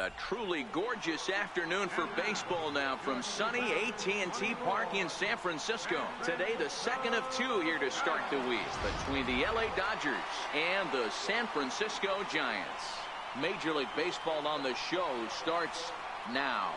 A truly gorgeous afternoon for baseball now from sunny AT&T Park in San Francisco. Today, the second of two here to start the week between the LA Dodgers and the San Francisco Giants. Major League Baseball on the show starts now.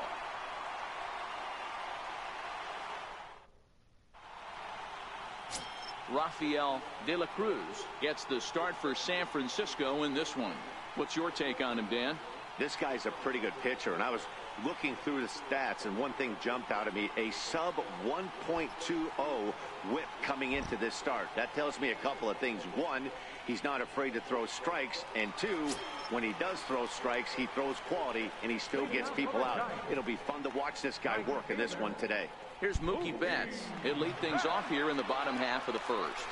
Rafael De La Cruz gets the start for San Francisco in this one. What's your take on him, Dan? This guy's a pretty good pitcher, and I was looking through the stats, and one thing jumped out at me: a sub 1.20 whip coming into this start. That tells me a couple of things. One, he's not afraid to throw strikes, and two, when he does throw strikes, he throws quality, and he still gets people out. It'll be fun to watch this guy work in this one today. Here's Mookie Betts. He'll lead things off here in the bottom half of the first.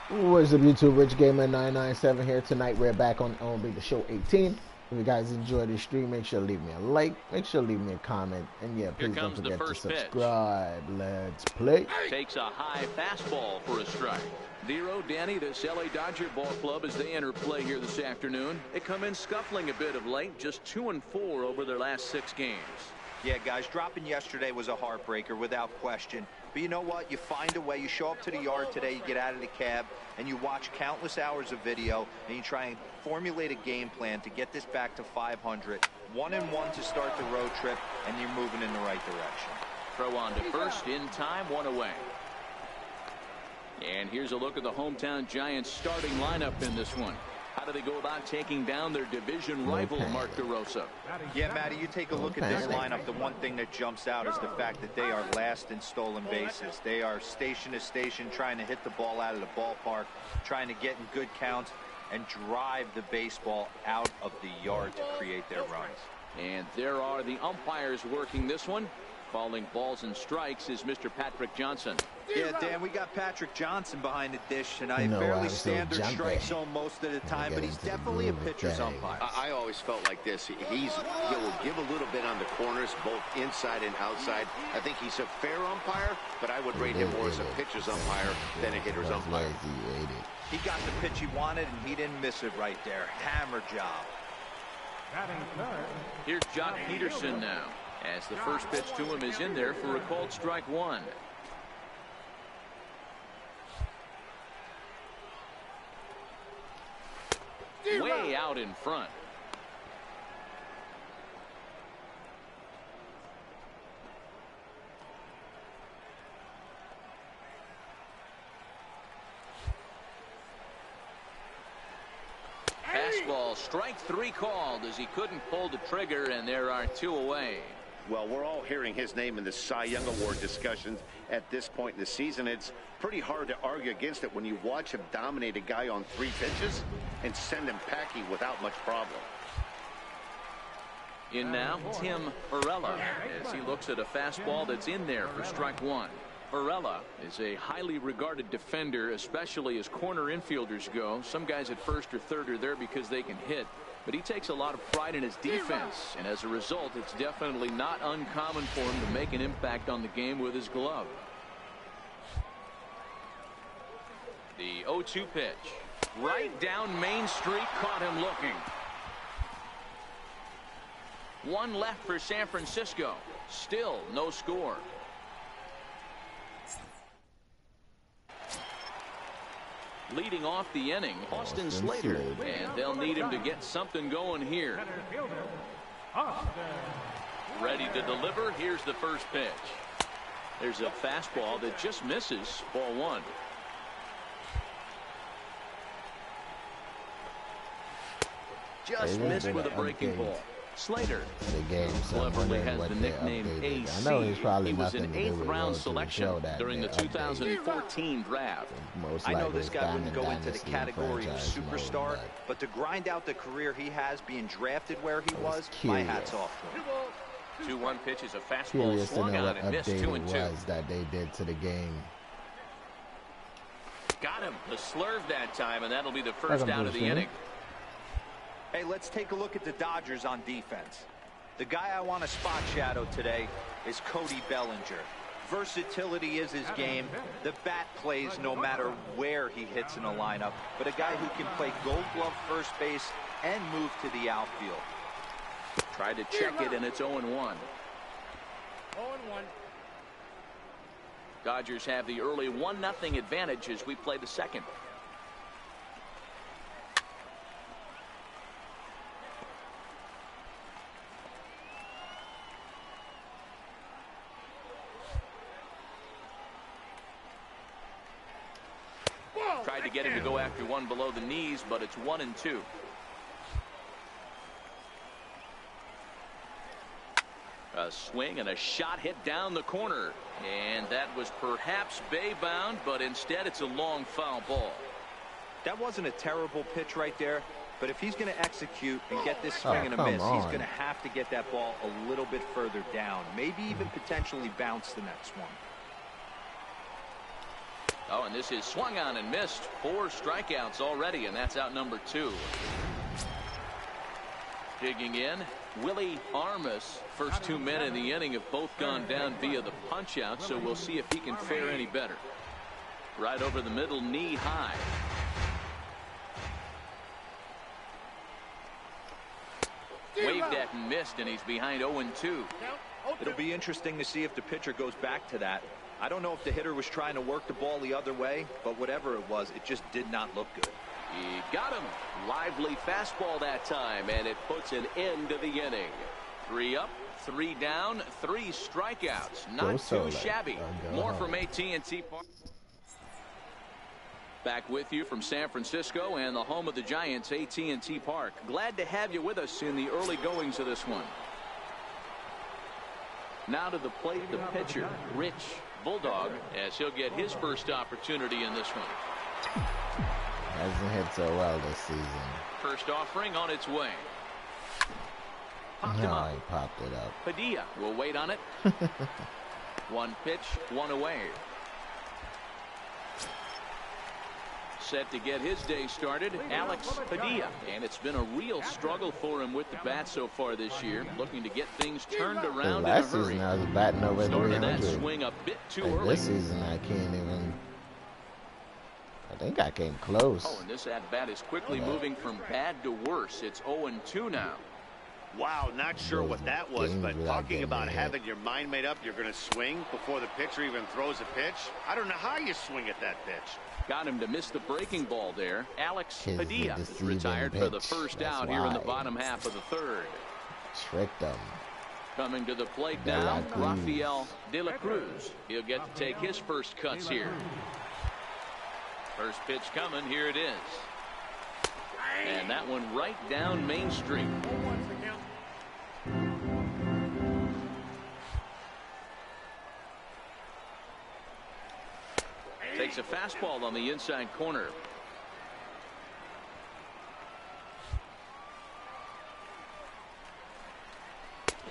What's up, YouTube? Rich Gamer 997 here. Tonight we're back on the show 18. If you guys enjoy the stream, make sure to leave me a like, make sure to leave me a comment, and yeah, please don't forget to subscribe. Let's play. Takes a high fastball for a strike. 0, Danny, this LA Dodger ball club as they enter play here this afternoon. They come in scuffling a bit of late, just 2-4 over their last 6 games. Yeah, guys, dropping yesterday was a heartbreaker without question. But you know what? You find a way. You show up to the yard today, you get out of the cab, and you watch countless hours of video, and you try and formulate a game plan to get this back to 500. 1-1 to start the road trip, and you're moving in the right direction. Throw on to first in time, 1 away. And here's a look at the hometown Giants starting lineup in this one. How do they go about taking down their division rival, Mark DeRosa? Yeah, Matty, you take a look at this lineup. The one thing that jumps out is the fact that they are last in stolen bases. They are station to station trying to hit the ball out of the ballpark, trying to get in good counts and drive the baseball out of the yard to create their runs. And there are the umpires working this one. Calling balls and strikes is Mr. Patrick Johnson. Yeah, Dan, we got Patrick Johnson behind the dish tonight. Fairly standard strike zone most of the time, but he's definitely a pitcher's umpire. I always felt like this. He will give a little bit on the corners, both inside and outside. I think he's a fair umpire, but I would rate him more as a pitcher's umpire than a hitter's umpire. He got the pitch he wanted, and he didn't miss it right there. Hammer job. Here's Jock Peterson now, as the first pitch to him is in there for a called strike 1. Way out in front. Fastball, strike 3 called as he couldn't pull the trigger, and there are 2 away. Well, we're all hearing his name in the Cy Young Award discussions at this point in the season. It's pretty hard to argue against it when you watch him dominate a guy on 3 pitches and send him packing without much problem. In now, Tim Varela, as he looks at a fastball that's in there for strike 1. Varela is a highly regarded defender, especially as corner infielders go. Some guys at first or third are there because they can hit, but he takes a lot of pride in his defense, and as a result, it's definitely not uncommon for him to make an impact on the game with his glove. The 0-2 pitch. Right down Main Street, caught him looking. 1 left for San Francisco. Still no score. Leading off the inning, Austin Slater, and they'll need him to get something going here. Ready to deliver. Here's the first pitch. There's a fastball that just misses. Ball 1. Just missed with a breaking ball. Slater cleverly has the nickname AC. I know he's probably he was an nothing to do with 8th-round selection during the 2014 draft. I know this guy wouldn't go into the category of superstar, but to grind out the career he has being drafted where he was, my hat's off to him. 2-1 pitch is a fastball swung on and missed. 2-2. That they did to the game. Got him. The slurve that time, and that'll be the first out of the inning. Hey, let's take a look at the Dodgers on defense. The guy I want to spot shadow today is Cody Bellinger. Versatility is his game. The bat plays no matter where he hits in a lineup, but a guy who can play Gold Glove first base and move to the outfield. Tried to check it, and it's 0-1. 0-1. Dodgers have the early 1-0 advantage as we play the second. Tried to get him to go after one below the knees, but it's 1-2. A swing and a shot hit down the corner, and that was perhaps bay bound, but instead it's a long foul ball. That wasn't a terrible pitch right there, but if he's going to execute and get this swing and a miss, he's going to have to get that ball a little bit further down, maybe even potentially bounce the next one. Oh, and this is swung on and missed. 4 strikeouts already, and that's out number 2. Digging in, Willie Armas. First 2 men in the inning have both gone down via the punch out, so we'll see if he can fare any better. Right over the middle, knee high. Waved at and missed, and he's behind 0-2. It'll be interesting to see if the pitcher goes back to that. I don't know if the hitter was trying to work the ball the other way, but whatever it was, it just did not look good. He got him. Lively fastball that time, and it puts an end to the inning. 3 up, 3 down, 3 strikeouts. Not too shabby. More from AT&T Park. Back with you from San Francisco and the home of the Giants, AT&T Park. Glad to have you with us in the early goings of this one. Now to the plate, the pitcher, Rich Bulldog, as he'll get his first opportunity in this one. Hasn't hit so well this season. First offering on its way. Popped him up. He popped it up. Padilla will wait on it. 1 pitch, 1 away. Set to get his day started, Alex Padilla. And it's been a real struggle for him with the bat so far this year. Looking to get things turned around in a hurry. Last season I was batting over 300. That swing a bit too early. This season I can't even. I think I came close. Oh, and this at-bat is quickly moving from bad to worse. It's 0-2 now. Wow, not sure what that was, but talking about having your mind made up, you're going to swing before the pitcher even throws a pitch. I don't know how you swing at that pitch. Got him to miss the breaking ball there. Alex Padilla is retired for the first out here in the bottom half of the 3rd. Tricked him. Coming to the plate now, Rafael De La Cruz. He'll get to take his first cuts here. First pitch coming. Here it is. And that one right down Main Street. Takes a fastball on the inside corner.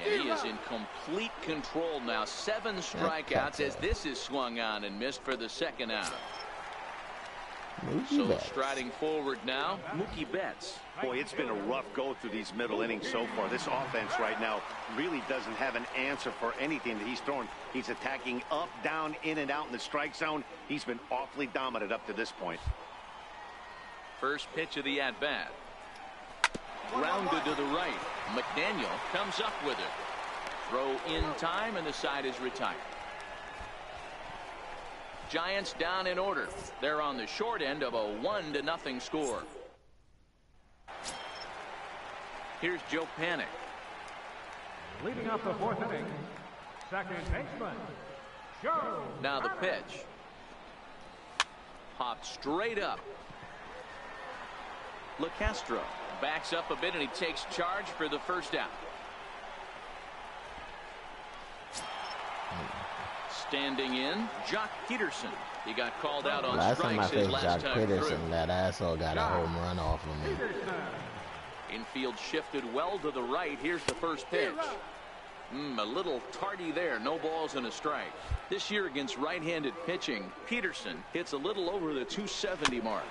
And he is in complete control now. 7 strikeouts as this is swung on and missed for the 2nd out. So striding forward now, Mookie Betts. Boy, it's been a rough go through these middle innings so far. This offense right now really doesn't have an answer for anything that he's throwing. He's attacking up, down, in and out in the strike zone. He's been awfully dominant up to this point. First pitch of the at-bat. Grounded to the right. McDaniel comes up with it. Throw in time, and the side is retired. Giants down in order. They're on the short end of a 1-0 score. Here's Joe Panik. Leading up the 4th inning, second baseman, Joe. Now the pitch. Popped straight up. LeCastro backs up a bit, and he takes charge for the first out. Standing in, Jock Peterson. He got called out on strikes his last time through. That asshole got a home run off of me. Infield shifted well to the right. Here's the first pitch. A little tardy there. No balls and a strike. This year against right-handed pitching, Peterson hits a little over the 270 mark.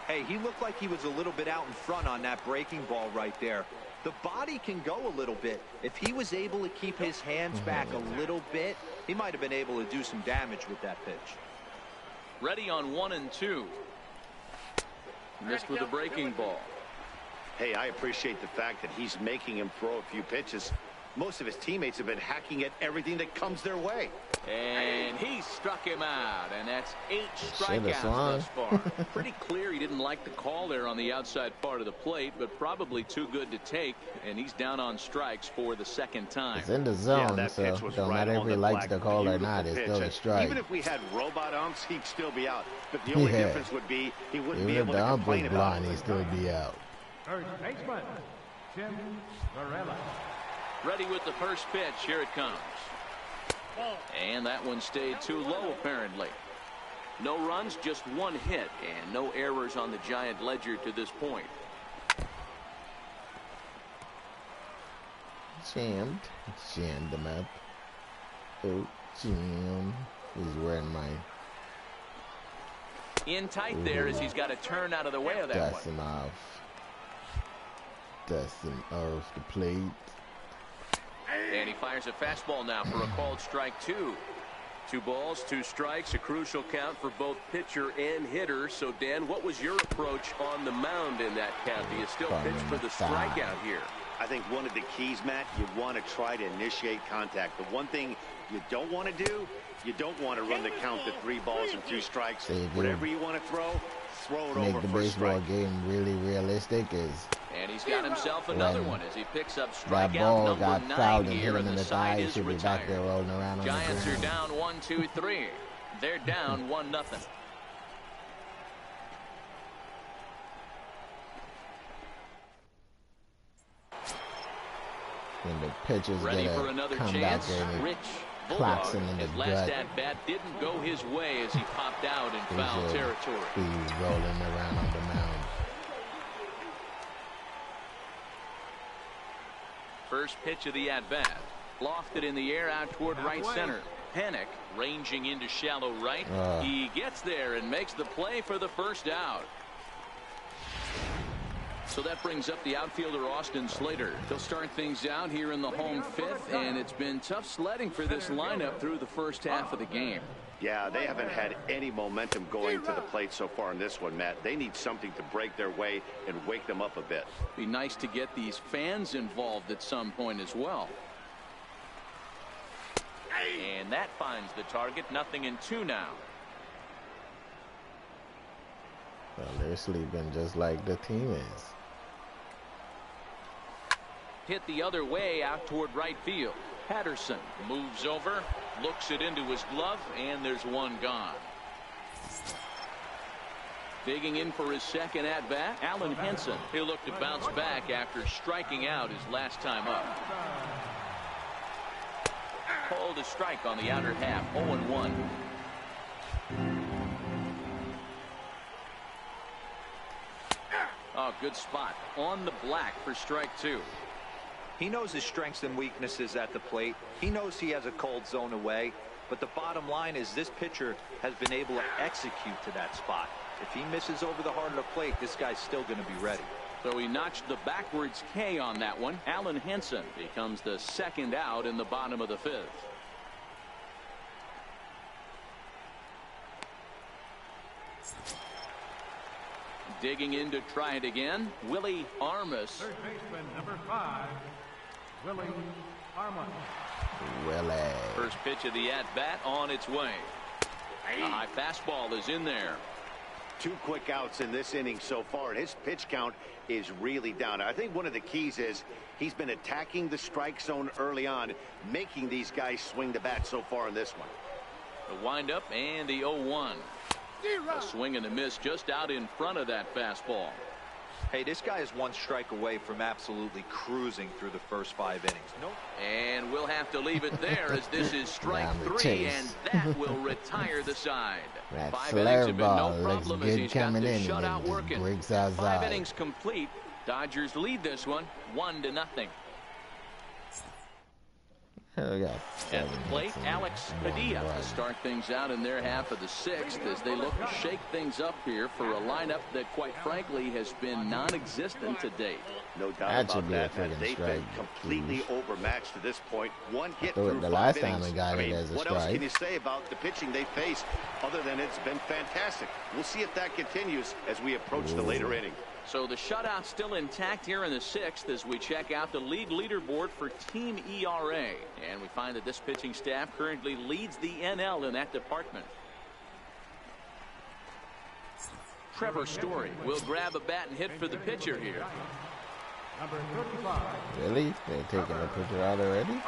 Hey, he looked like he was a little bit out in front on that breaking ball right there. The body can go a little bit. If he was able to keep his hands back a little bit, he might have been able to do some damage with that pitch. Ready on 1-2. Missed with a breaking ball. Hey, I appreciate the fact that he's making him throw a few pitches. Most of his teammates have been hacking at everything that comes their way. And he struck him out, and that's 8 strikeouts thus far. Pretty clear he didn't like the call there on the outside part of the plate, but probably too good to take, and he's down on strikes for the second time. It's in the zone, so no matter if he likes the call or not, it's still a strike. Even if we had robot umps, he'd still be out. But the only difference would be he wouldn't be able to complain about it. He'd still be out. First baseman, Tim Varela. Ready with the first pitch. Here it comes. And that one stayed too low, apparently. No runs, just 1 hit, and no errors on the Giant ledger to this point. Jammed him up. Oh, jam. He's wearing mine. In tight there as he's got to turn out of the way of that one. Dusting off the plate. And he fires a fastball now for a called strike 2. 2 balls, 2 strikes, a crucial count for both pitcher and hitter. So, Dan, what was your approach on the mound in that count? Do you still pitch for the strikeout here? I think one of the keys, Matt, you want to try to initiate contact. The one thing you don't want to do, you don't want to run the count to 3 balls and 2 strikes. Whatever you want to throw it over the for a baseball strike. game really realistic is. And he's got himself another one as he picks up strikeout that ball number got 9 fouled and hit here, him and in the the side thigh. is Should be back there retired. rolling around on Giants the are down 1-2-3. They're down 1-0. When the pitchers Ready for another come chance. back there and Rich clocks Bulldog, him in the his last gut. at-bat didn't go his way as he popped out in foul territory. He's rolling around on the mound. First pitch of the at-bat. Lofted in the air out toward right center. Panik ranging into shallow right. He gets there and makes the play for the first out. So that brings up the outfielder Austin Slater. He'll start things out here in the home 5th, and it's been tough sledding for this lineup through the first half of the game. Yeah, they haven't had any momentum going to the plate so far in this one, Matt. They need something to break their way and wake them up a bit. Be nice to get these fans involved at some point as well. And that finds the target. 0-2 now. Well, they're sleeping just like the team is. Hit the other way out toward right field. Patterson moves over, looks it into his glove, and there's one gone. Digging in for his second at-bat, Alan Henson. He'll look to bounce back after striking out his last time up. Called a strike on the outer half. 0-1. Oh, good spot on the black for strike 2. He knows his strengths and weaknesses at the plate. He knows he has a cold zone away. But the bottom line is this pitcher has been able to execute to that spot. If he misses over the heart of the plate, this guy's still going to be ready. So he notched the backwards K on that one. Alan Henson becomes the second out in the bottom of the 5th. Digging in to try it again, Willie Armas. Third baseman, number 5, Willie Armas. Willie. First pitch of the at-bat on its way. A high fastball is in there. 2 quick outs in this inning so far, and his pitch count is really down. I think one of the keys is he's been attacking the strike zone early on, making these guys swing the bat so far in this one. The windup and the 0-1. A swing and a miss just out in front of that fastball. Hey, this guy is 1 strike away from absolutely cruising through the first 5 innings. Nope. And we'll have to leave it there as this is strike 3, and that will retire the side. That 5 flare innings have been no ball problem looks as good he's got coming the in shutout and working. breaks outside. 5 innings complete. Dodgers lead this one 1-0. At the plate, Alex Padilla to start things out in their half of the 6th as they look to shake things up here for a lineup that, quite frankly, has been non-existent to date. No doubt That about should be a that, man. friggin' They've been strike. completely overmatched to this point. 1 hit threw it through the 5 last time innings. we got it as a what else strike. can you say about the pitching they face other than it's been fantastic? We'll see if that continues as we approach the later inning. So the shutout's still intact here in the 6th as we check out the league leaderboard for team ERA. And we find that this pitching staff currently leads the NL in that department. Trevor Story will grab a bat and hit for the pitcher here. Number 35. Really? They're taking the pitcher out already?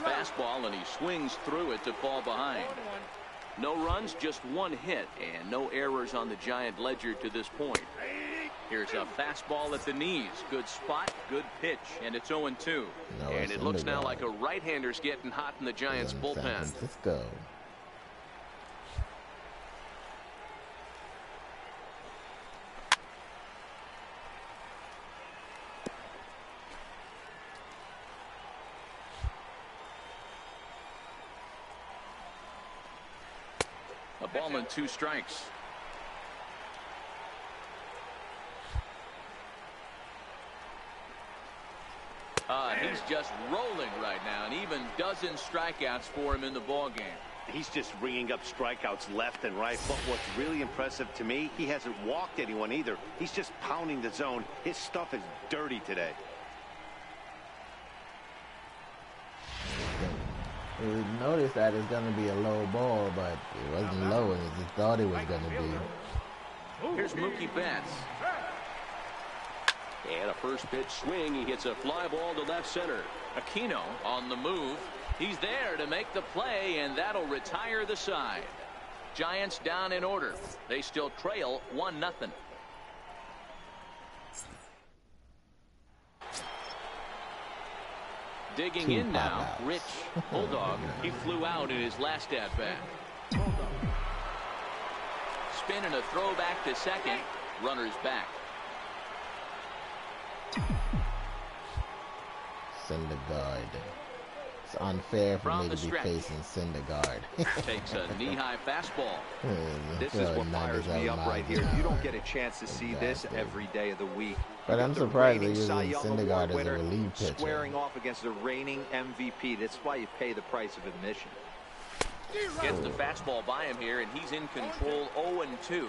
Fastball, and he swings through it to fall behind. No runs, just one hit, and no errors on the Giant ledger to this point. Here's a fastball at the knees. Good spot, good pitch, and it's 0-2. And it looks now like a right-hander's getting hot in the Giants' bullpen. San Francisco. A ball and 2 strikes. He's just rolling right now, and even dozen strikeouts for him in the ball game. He's just ringing up strikeouts left and right. But what's really impressive to me, he hasn't walked anyone either. He's just pounding the zone. His stuff is dirty today. We noticed that it's going to be a low ball, but it wasn't low as he thought it was going to be. Here's Mookie Betts. And a first pitch swing. He hits a fly ball to left center. Aquino on the move. He's there to make the play, and that'll retire the side. Giants down in order. They still trail 1-0. Digging in now, Rich Bulldog. He flew out in his last at-bat. Spin and a throw back to second. Runners back. Syndergaard. It's unfair for me to be facing Syndergaard. Takes a knee-high fastball. This is what fires me up right here. You don't get a chance to see this every day of the week. But I'm surprised they're using Syndergaard as a relief pitcher. Squaring off against the reigning MVP. That's why you pay the price of admission. Gets the fastball by him here, and he's in control 0-2.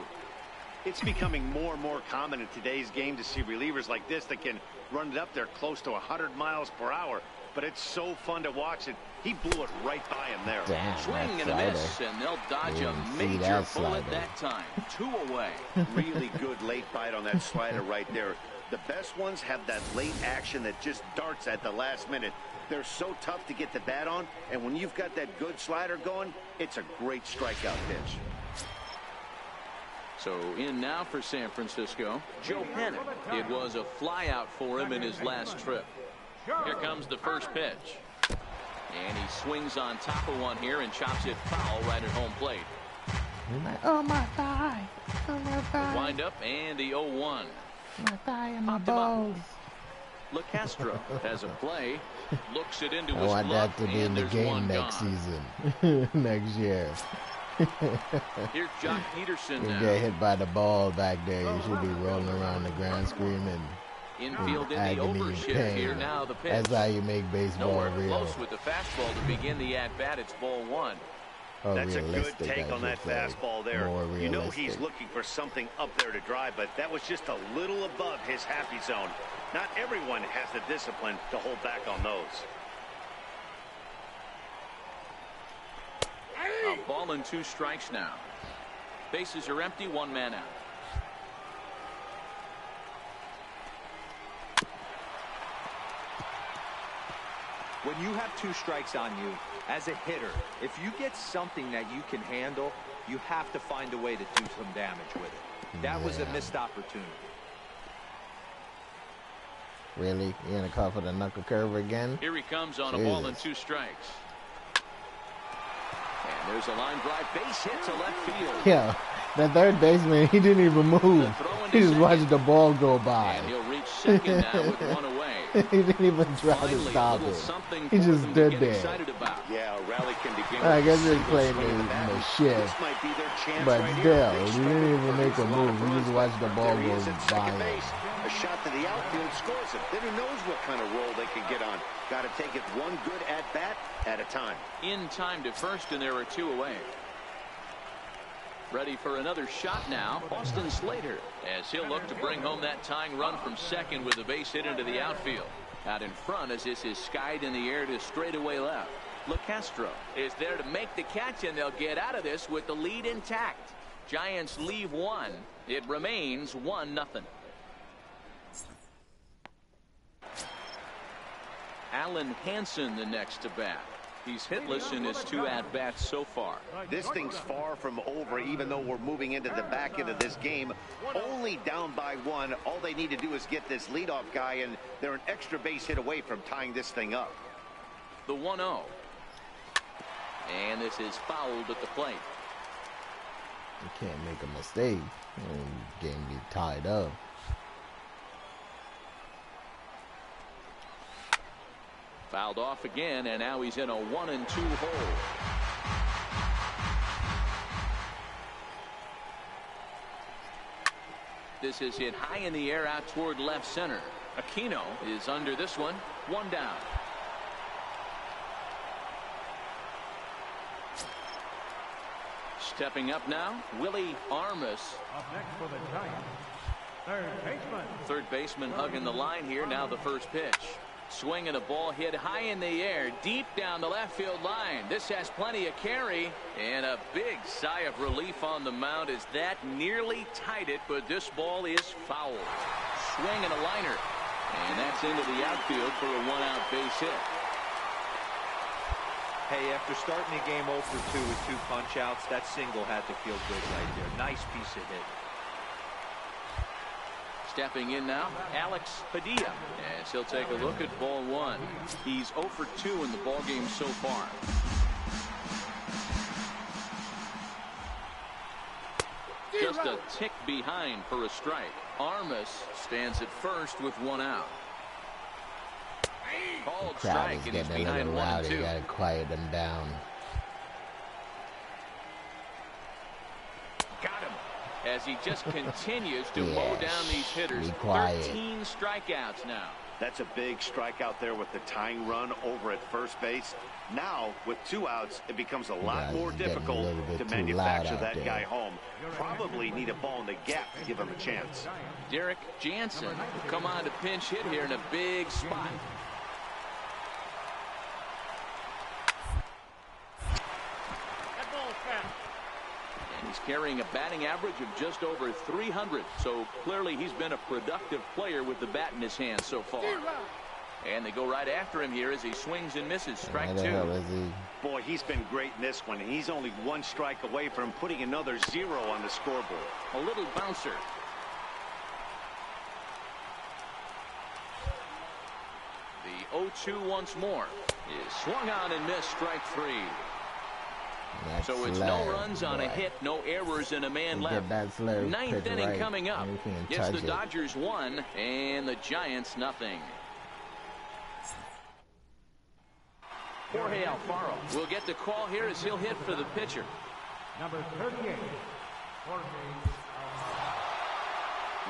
It's becoming more and more common in today's game to see relievers like this that can run it up there close to 100 miles per hour. But it's so fun to watch it. He blew it right by him there. Damn, swing and a miss, and they'll dodge a major bullet that time. 2 away. Really good late bite on that slider right there. The best ones have that late action that just darts at the last minute. They're so tough to get the bat on, and when you've got that good slider going, it's a great strikeout pitch. So in now for San Francisco, Joe Pennant. It was a flyout for him in his last trip. Here comes the first pitch. And he swings on top of one here and chops it foul right at home plate. Oh, my thigh. Oh, my thigh. Wind up and the 0-1. My thigh and my balls. LeCastro has a play. Looks it into his glove. I want that to be in the game next season. Next year. Here's Jock Peterson now. You get hit by the ball back there, you should be rolling around the ground screaming. Infield in the overshift here now. The pitch. That's how you make baseball real. Close with the fastball to begin the at-bat. It's ball 1. Oh, that's a good take on that fastball there. You know he's looking for something up there to drive, but that was just a little above his happy zone. Not everyone has the discipline to hold back on those. A ball and 2 strikes now. Bases are empty, 1 man out. When you have 2 strikes on you, as a hitter, if you get something that you can handle, you have to find a way to do some damage with it. That was a missed opportunity. Really? You're going to call for the knuckle curve again? Here he comes on a ball and 2 strikes. And there's a line drive base hit to left field. Yeah, the third baseman, he didn't even move. He just watched the ball go by. And he'll reach second now with 1 away. He didn't even try to stop it. He just stood there. Yeah, a rally can begin. I guess they're playing the shift. But still, he didn't even make a move. He just watched the ball go by him. A shot to the outfield scores it. Then who knows what kind of roll they can get on. Got to take it one good at-bat at a time. In time to first, and there are 2 away. Ready for another shot now, Austin Slater, as he'll look to bring home that tying run from second with a base hit into the outfield. Out in front as this is skied in the air to straightaway left. LeCastro is there to make the catch, and they'll get out of this with the lead intact. Giants leave one. It remains 1-0. Alan Hansen the next to bat. He's hitless in his 2 at-bats so far. This thing's far from over, even though we're moving into the back end of this game. Only down by 1. All they need to do is get this leadoff guy, and they're an extra base hit away from tying this thing up. The 1-0. And this is fouled at the plate. You can't make a mistake. Game be tied up. Fouled off again, and now he's in a 1-2 hole. This is hit high in the air out toward left center. Aquino is under this one. 1 down. Stepping up now, Willie Armas. Up next for the Giants, third baseman. Third baseman hugging the line here. Now the first pitch. Swing and a ball hit high in the air, deep down the left field line. This has plenty of carry, and a big sigh of relief on the mound as that nearly tied it, but this ball is foul. Swing and a liner, and that's into the outfield for a 1-out base hit. Hey, after starting the game 0 for 2 with 2 punch-outs, that single had to feel good right there. Nice piece of hit. Stepping in now, Alex Padilla, as he'll take a look at ball 1. He's 0 for 2 in the ballgame so far. Just a tick behind for a strike. Armas stands at first with 1 out. Called strike, and he's behind 1 and 2. You gotta quiet them down. Got him. As he just continues to mow down these hitters. 13 strikeouts now. That's a big strikeout there with the tying run over at first base. Now, with 2 outs, it becomes a lot more difficult to manufacture that guy home. Probably need a ball in the gap to give him a chance. Derek Jansen will come on to pinch hit here in a big spot. He's carrying a batting average of just over 300, so clearly he's been a productive player with the bat in his hand so far. And they go right after him here as he swings and misses. Strike 2. Boy, he's been great in this one. He's only 1 strike away from putting another 0 on the scoreboard. A little bouncer. The 0-2 once more is swung on and missed. Strike 3. So it's no runs on a hit, no errors, and a man left. 9th inning coming up. It's the Dodgers 1 and the Giants nothing. Jorge Alfaro will get the call here as he'll hit for the pitcher. Number 38, Jorge.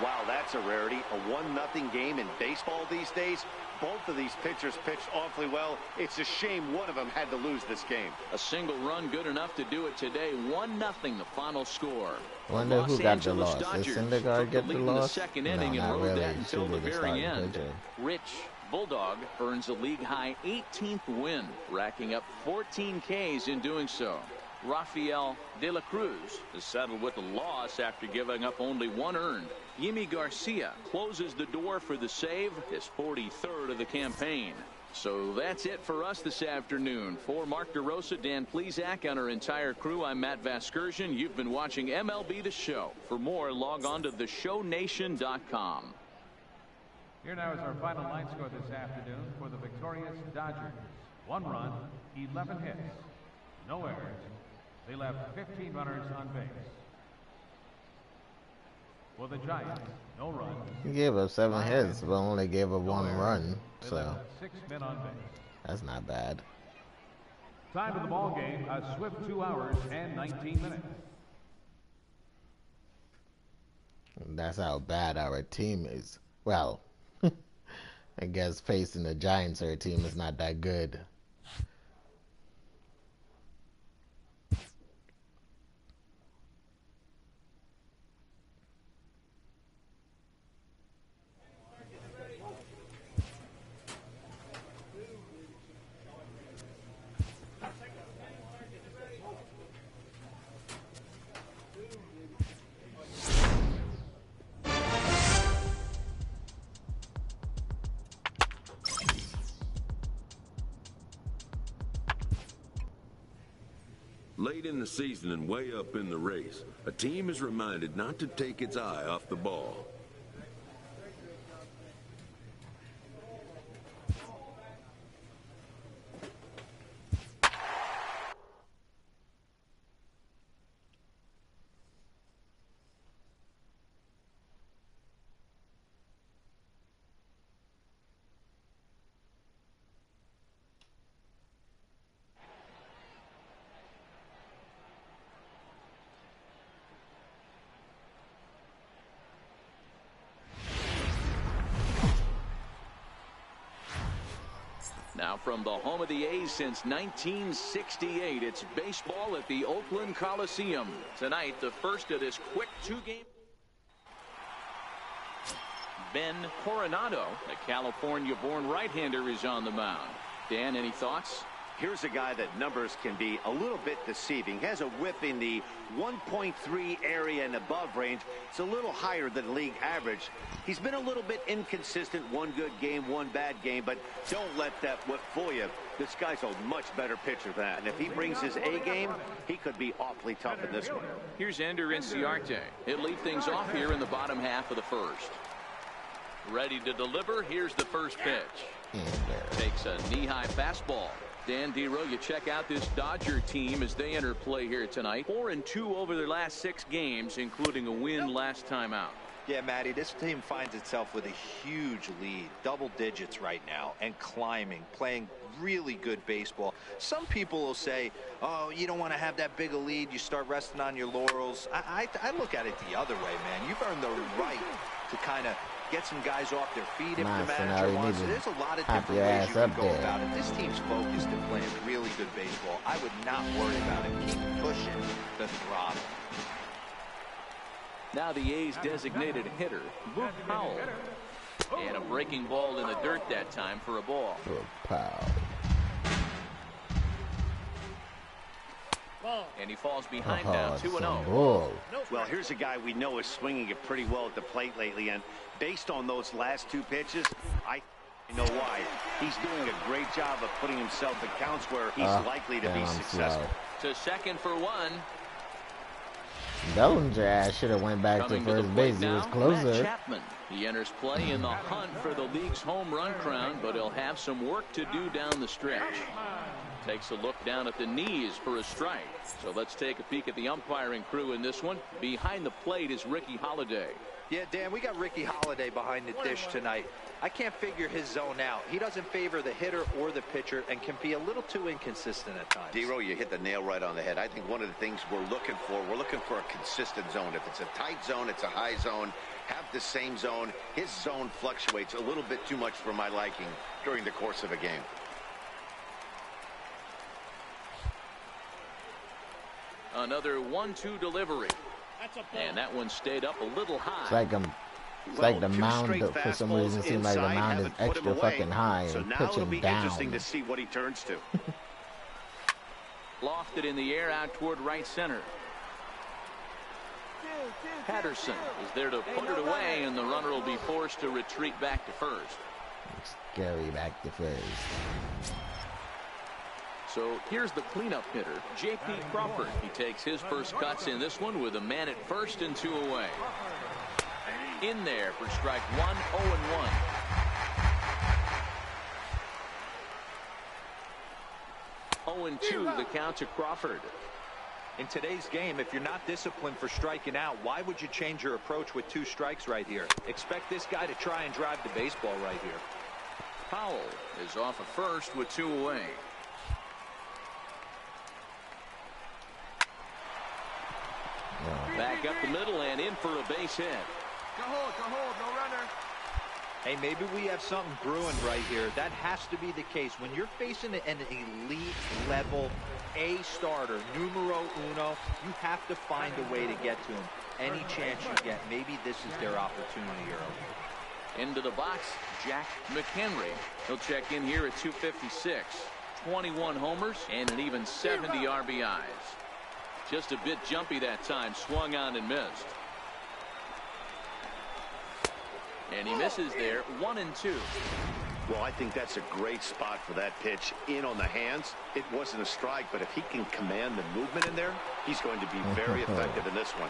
Wow, that's a rarity. A 1-0 game in baseball these days. Both of these pitchers pitched awfully well. It's a shame one of them had to lose this game. A single run good enough to do it today. 1-0 the final score. Wonder who got the loss. Did Syndergaard get the loss? Second inning and rode that until the very end. Rich Bulldog earns a league-high 18th win, racking up 14 Ks in doing so. Rafael De La Cruz is settled with a loss after giving up only 1 earned. Yimi Garcia closes the door for the save, his 43rd of the campaign. So that's it for us this afternoon. For Mark DeRosa, Dan Plesac, and our entire crew, I'm Matt Vasgersian. You've been watching MLB The Show. For more, log on to theshownation.com. Here now is our final line score this afternoon for the victorious Dodgers. 1 run, 11 hits, no errors. They left 15 runners on base. For the Giants, no runs. He gave up 7 hits, but only gave up 1 run. So 6 men on base. That's not bad. Time of the ball game: a swift 2 hours and 19 minutes. That's how bad our team is. Well, I guess facing the Giants, our team is not that good. Late in the season and way up in the race, a team is reminded not to take its eye off the ball. Now from the home of the A's since 1968, it's baseball at the Oakland Coliseum. Tonight, the first of this quick two-game. Ben Coronado, the California-born right-hander, is on the mound. Dan, any thoughts? Here's a guy that numbers can be a little bit deceiving. Has a whip in the 1.3 area and above range. It's a little higher than league average. He's been a little bit inconsistent. One good game, one bad game, but don't let that whip fool you. This guy's a much better pitcher than that. And if he brings his A game, he could be awfully tough in this one. Here's Ender Inciarte. He'll lead things off here in the bottom half of the first. Ready to deliver. Here's the first pitch. Takes a knee-high fastball. Dan Dero, you check out this Dodger team as they enter play here tonight. 4-2 over their last 6 games, including a win last time out. Yeah, Matty, this team finds itself with a huge lead, double digits right now, and climbing, playing really good baseball. Some people will say, oh, you don't want to have that big a lead, you start resting on your laurels. I look at it the other way, man. You've earned the right to kind of get some guys off their feet if the manager wants it. There's a lot of different ways you can go about it. This team's focused and playing really good baseball. I would not worry about it. Keep pushing the throttle. Now the A's designated hitter, Boog Powell. And a breaking ball in the dirt that time for a ball. And he falls behind now 2-0. Well, here's a guy we know is swinging it pretty well at the plate lately, and based on those last 2 pitches, I know why. He's doing a great job of putting himself in counts where he's likely to be successful. To second for 1. Bellinger should have went back to first base. He was closer. Matt Chapman. He enters play in the hunt for the league's home run crown, but he'll have some work to do down the stretch. Takes a look down at the knees for a strike. So let's take a peek at the umpiring crew in this one. Behind the plate is Ricky Holiday. Yeah, Dan, we got Ricky Holiday behind the dish tonight. I can't figure his zone out. He doesn't favor the hitter or the pitcher and can be a little too inconsistent at times. Dero, you hit the nail right on the head. I think one of the things we're looking for a consistent zone. If it's a tight zone, it's a high zone. Have the same zone. His zone fluctuates a little bit too much for my liking during the course of a game. Another 1-2 delivery. And that one stayed up a little high. It's like the mound, for some reason, seems like the mound is extra fucking high. So and now it'll be down. interesting to see what he turns to. Lofted in the air out toward right center. Patterson is there to put it away, and the runner will be forced to retreat back to first. Scary back to first. So here's the cleanup hitter, J.P. Crawford. He takes his first cuts in this one with a man at first and 2 away. In there for strike 1, 0-1. 0-2 the count to Crawford. In today's game, if you're not disciplined for striking out, why would you change your approach with 2 strikes right here? Expect this guy to try and drive the baseball right here. Powell is off of first with 2 away. Back up the middle and in for a base hit. Go hold, no runner. Hey, maybe we have something brewing right here. That has to be the case. When you're facing an elite level A starter, numero uno, you have to find a way to get to him. Any chance you get, maybe this is their opportunity early. Into the box, Jack McHenry. He'll check in here at 256. 21 homers and an even 70 RBIs. Just a bit jumpy that time, swung on and missed. And he misses there, 1-2. Well, I think that's a great spot for that pitch. In on the hands, it wasn't a strike, but if he can command the movement in there, he's going to be very effective in this one.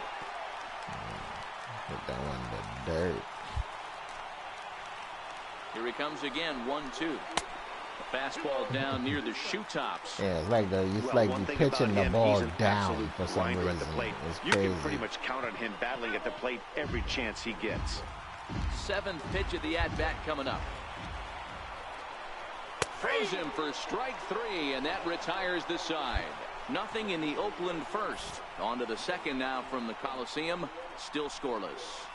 Put that one in the dirt. Here he comes again, 1-2. A fastball down near the shoe tops. Yeah, it's like you're pitching the ball down for some reason. At the plate. You can pretty much count on him battling at the plate every chance he gets. 7th pitch of the at-bat coming up. Throws him for strike 3, and that retires the side. Nothing in the Oakland first. On to the second now from the Coliseum. Still scoreless.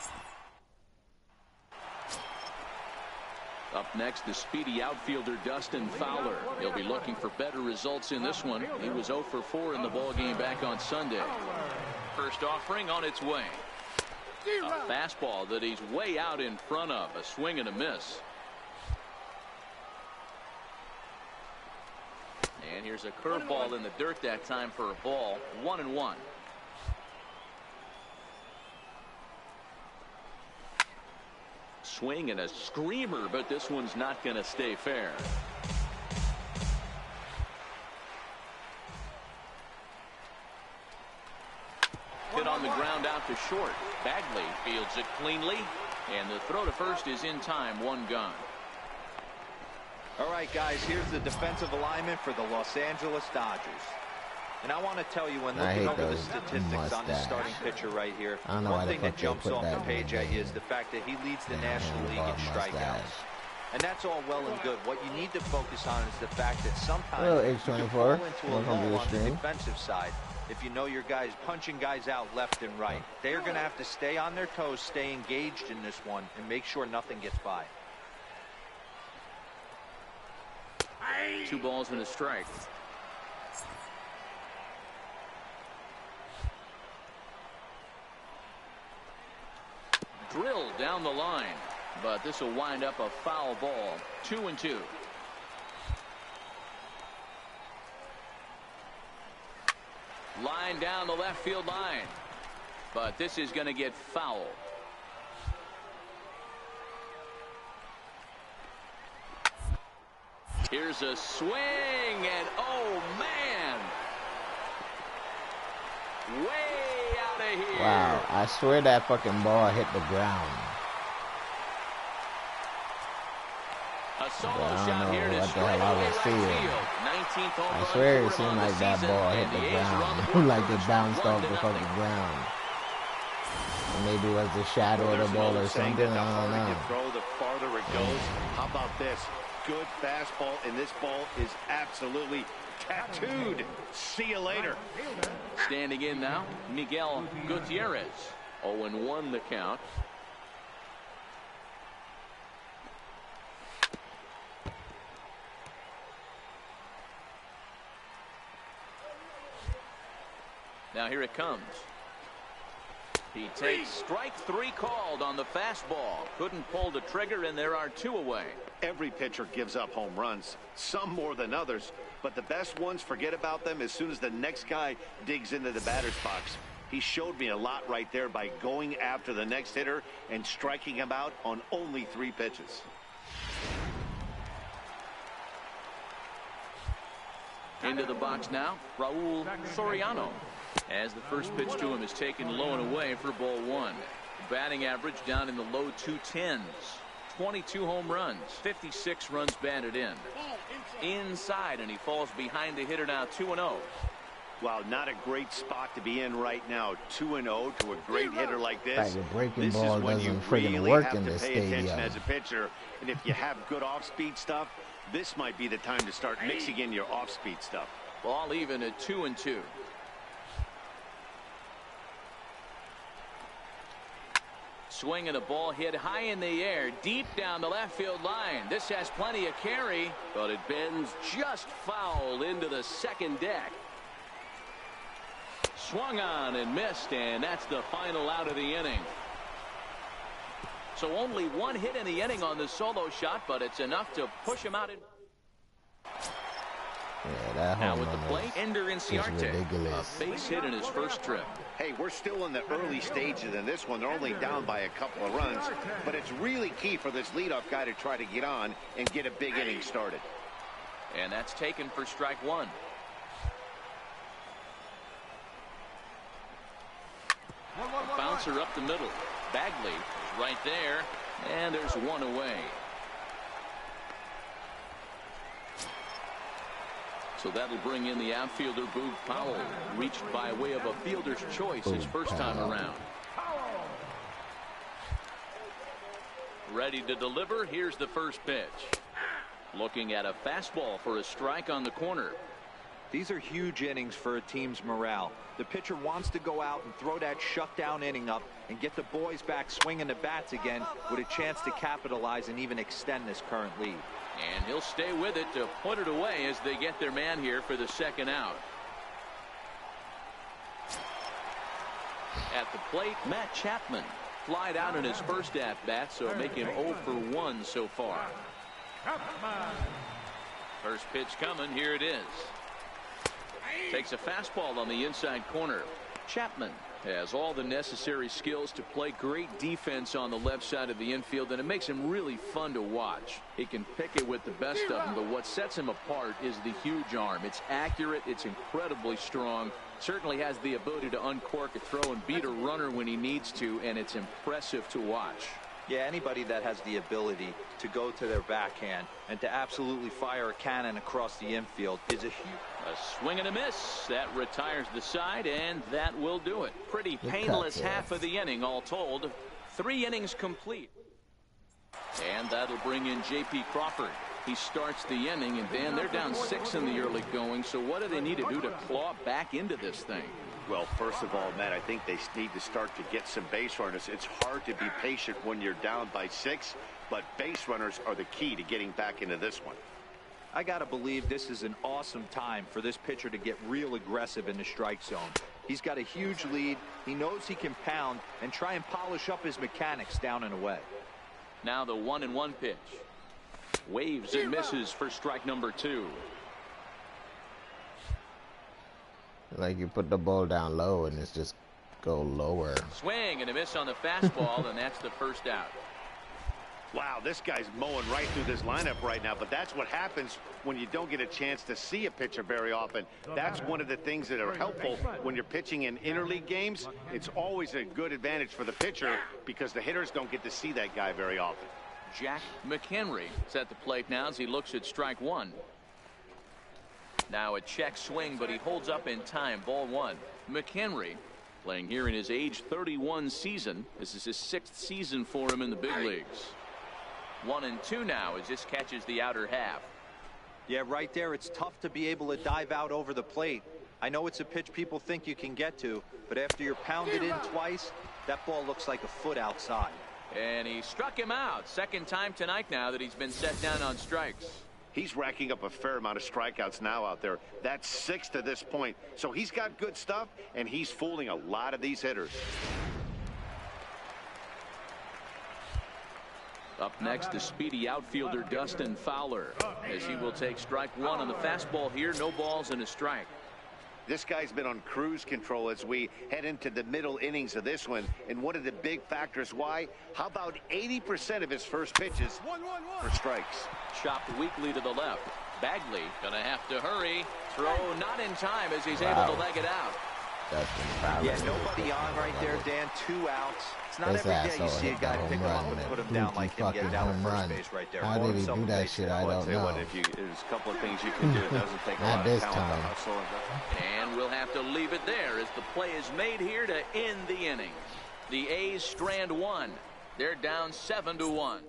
Up next, the speedy outfielder Dustin Fowler. He'll be looking for better results in this one. He was 0 for 4 in the ballgame back on Sunday. First offering on its way. A fastball that he's way out in front of. A swing and a miss. And here's a curveball in the dirt that time for a ball. 1-1. Swing and a screamer, but this one's not going to stay fair. Hit on the ground out to short. Bagley fields it cleanly, and the throw to first is in time. 1 gone. All right, guys, here's the defensive alignment for the Los Angeles Dodgers. And I want to tell you, when looking over the statistics on the starting pitcher right here, one thing that jumps off the page at you is the fact that he leads the National League in strikeouts. And that's all well and good. What you need to focus on is the fact that sometimes you fall into a lull on the defensive side. If you know your guys punching guys out left and right, they're going to have to stay on their toes, stay engaged in this one, and make sure nothing gets by. 2 balls and a strike. Drilled down the line, but this will wind up a foul ball. 2-2. Line down the left field line, but this is going to get foul. Here's a swing, and oh man, way out of here. Wow, I swear that fucking ball hit the ground. A solo shot here to straight away right field. 19th home run. I swear it seemed like that ball hit the ground. Like it bounced off the fucking ground. Or maybe it was the shadow of the ball or something. I don't know. Throw, the farther it goes. How about this? Good fastball, and this ball is absolutely tattooed. See you later. Standing in now, Miguel Gutierrez. 0-1 the count. Now here it comes. He takes strike 3 called on the fastball. Couldn't pull the trigger, and there are 2 away. Every pitcher gives up home runs, some more than others, but the best ones, forget about them as soon as the next guy digs into the batter's box. He showed me a lot right there by going after the next hitter and striking him out on only 3 pitches. Into the box now, Raul Soriano. As the first pitch to him is taken low and away for ball 1. Batting average down in the low 210s. 22 home runs, 56 runs batted in. Inside, and he falls behind the hitter now. 2-0. Wow, not a great spot to be in right now. 2-0 to a great hitter like this. Like a breaking this ball is when you doesn't really work have in to this pay stadium. attention as a pitcher. And if you have good off-speed stuff, this might be the time to start mixing in your off-speed stuff. Ball even at 2-2. Swing and a ball hit high in the air, deep down the left field line. This has plenty of carry, but it bends just foul into the second deck. Swung on and missed, and that's the final out of the inning. So only 1 hit in the inning on the solo shot, but it's enough to push him out. Yeah, that now home with the run plate, Ender Inciarte, ridiculous. a base hit in his first trip. Hey, we're still in the early stages in this one. They're only down by a couple of runs, but it's really key for this leadoff guy to try to get on and get a big inning started. And that's taken for strike one. Bouncer up the middle. Bagley is right there, and there's one away. So that'll bring in the outfielder Boog Powell, reached by way of a fielder's choice his first time around. Ready to deliver. Here's the first pitch. Looking at a fastball for a strike on the corner. These are huge innings for a team's morale. The pitcher wants to go out and throw that shutdown inning up and get the boys back swinging the bats again with a chance to capitalize and even extend this current lead. And he'll stay with it to put it away as they get their man here for the second out. At the plate, Matt Chapman flied out in his first at-bat, so make him 0 for 1 so far. First pitch coming. Here it is. Takes a fastball on the inside corner. Chapman has all the necessary skills to play great defense on the left side of the infield, and it makes him really fun to watch. He can pick it with the best of them, but what sets him apart is the huge arm. It's accurate. It's incredibly strong. Certainly has the ability to uncork a throw and beat a runner when he needs to, and it's impressive to watch. Yeah, anybody that has the ability to go to their backhand and to absolutely fire a cannon across the infield is a huge. A swing and a miss. That retires the side, and that will do it. Pretty painless half of the inning, all told. 3 innings complete. And that'll bring in J.P. Crawford. He starts the inning, and Dan, they're down 6 in the early going, so what do they need to do to claw back into this thing? Well, first of all, Matt, I think they need to start to get some base runners. It's hard to be patient when you're down by 6, but base runners are the key to getting back into this one. I got to believe this is an awesome time for this pitcher to get real aggressive in the strike zone. He's got a huge lead. He knows he can pound and try and polish up his mechanics down and away. Now the 1-1 pitch. Waves and misses for strike number 2. Like you put the ball down low and it's just go lower. Swing and a miss on the fastball, and that's the first out. Wow, this guy's mowing right through this lineup right now, but that's what happens when you don't get a chance to see a pitcher very often. That's one of the things that are helpful when you're pitching in interleague games. It's always a good advantage for the pitcher because the hitters don't get to see that guy very often. Jack McHenry is at the plate now as he looks at strike 1. Now a check swing, but he holds up in time. Ball 1. McHenry playing here in his age 31 season. This is his 6th season for him in the big leagues. 1-2 now as this catches the outer half. Yeah, right there. It's tough to be able to dive out over the plate. I know it's a pitch people think you can get to, but after you're pounded in twice, that ball looks like a foot outside. And he struck him out. Second time tonight now that he's been set down on strikes. He's racking up a fair amount of strikeouts now out there. That's 6 to this point. So he's got good stuff, and he's fooling a lot of these hitters. Up next, the speedy outfielder Dustin Fowler, as he will take strike 1 on the fastball here. No balls and a strike. This guy's been on cruise control as we head into the middle innings of this one. And one of the big factors why, how about 80% of his first pitches for strikes? Chopped weakly to the left. Bagley gonna have to hurry. Throw not in time as he's able to leg it out. Yeah, nobody on right there, Dan. 2 outs. It's not every day you see a guy pick him up and put him down like him, get down to first base right there. How did he do that shit? I don't know. There's a couple of things you can do. It doesn't take a lot of talent to hustle. And we'll have to leave it there as the play is made here to end the inning. The A's strand 1. They're down 7-1.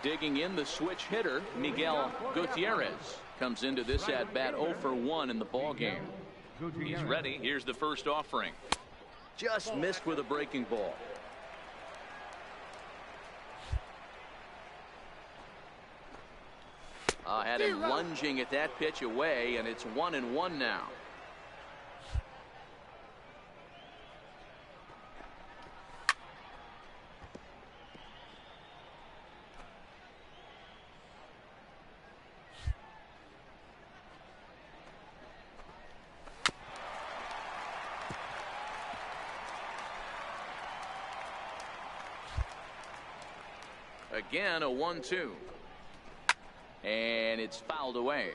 Digging in, the switch hitter Miguel Gutierrez comes into this at bat 0 for 1 in the ball game. He's ready. Here's the first offering. Just missed with a breaking ball. Had him lunging at that pitch away, and it's 1-1 now. again, a 1-2. And it's fouled away.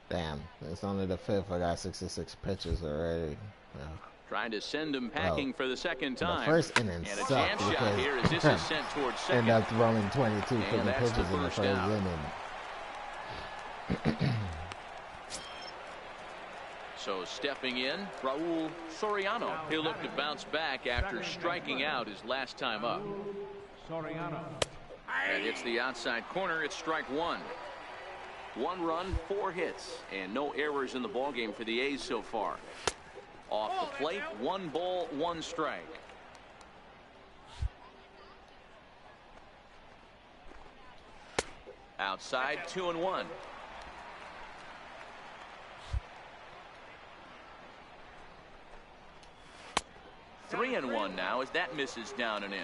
Damn, it's only the fifth. I got 66 pitches already. Yeah. Trying to send him packing for the second time. The first inning and a jam shot here as this is sent towards second. Ended up throwing 22 freaking pitches in the first inning. So stepping in, Raul Soriano. He'll look to bounce back after striking out his last time up. Soriano. And hits the outside corner. It's strike one. 1 run, 4 hits, and no errors in the ballgame for the A's so far. Off the plate, 1 ball, 1 strike. Outside, 2-1. Three and 1 now as that misses down and in.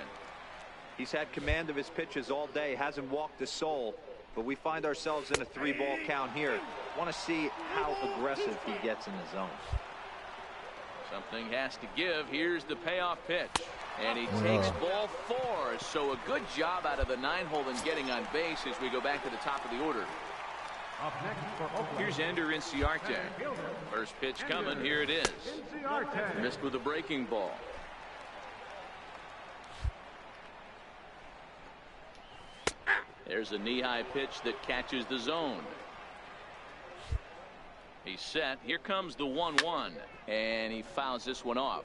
He's had command of his pitches all day, hasn't walked a soul, but we find ourselves in a 3-ball count here. Want to see how aggressive he gets in the zone. Something has to give. Here's the payoff pitch. And he takes ball 4. So a good job out of the 9-hole in getting on base as we go back to the top of the order. Up next for Oakland. Here's Ender Inciarte. First pitch coming. Here it is. Missed with a breaking ball. There's a knee-high pitch that catches the zone. He's set. Here comes the 1-1. And he fouls this one off.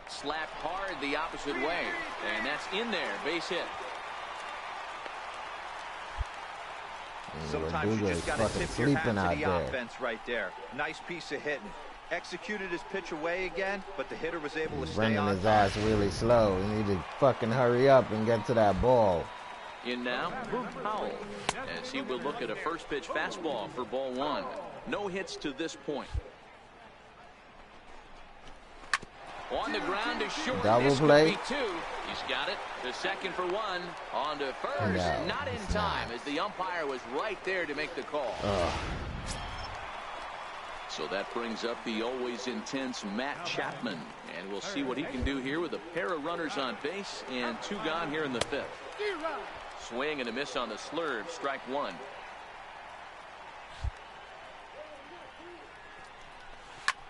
Slapped hard the opposite way. And that's in there. Base hit. Sometimes you just got to tip your hat to the offense right there. Nice piece of hitting. Executed his pitch away again, but the hitter was able to stay on. Running his ass really slow. He need to fucking hurry up and get to that ball. In now, Brooke Powell, as he will look at a first pitch fastball for ball 1. No hits to this point. On the ground is short. Double play. He's got it. The second for 1. On to first. No, not in time as the umpire was right there to make the call. So that brings up the always intense Matt Chapman. And we'll see what he can do here with a pair of runners on base and 2 gone here in the 5th. Swing and a miss on the slurve. Strike 1.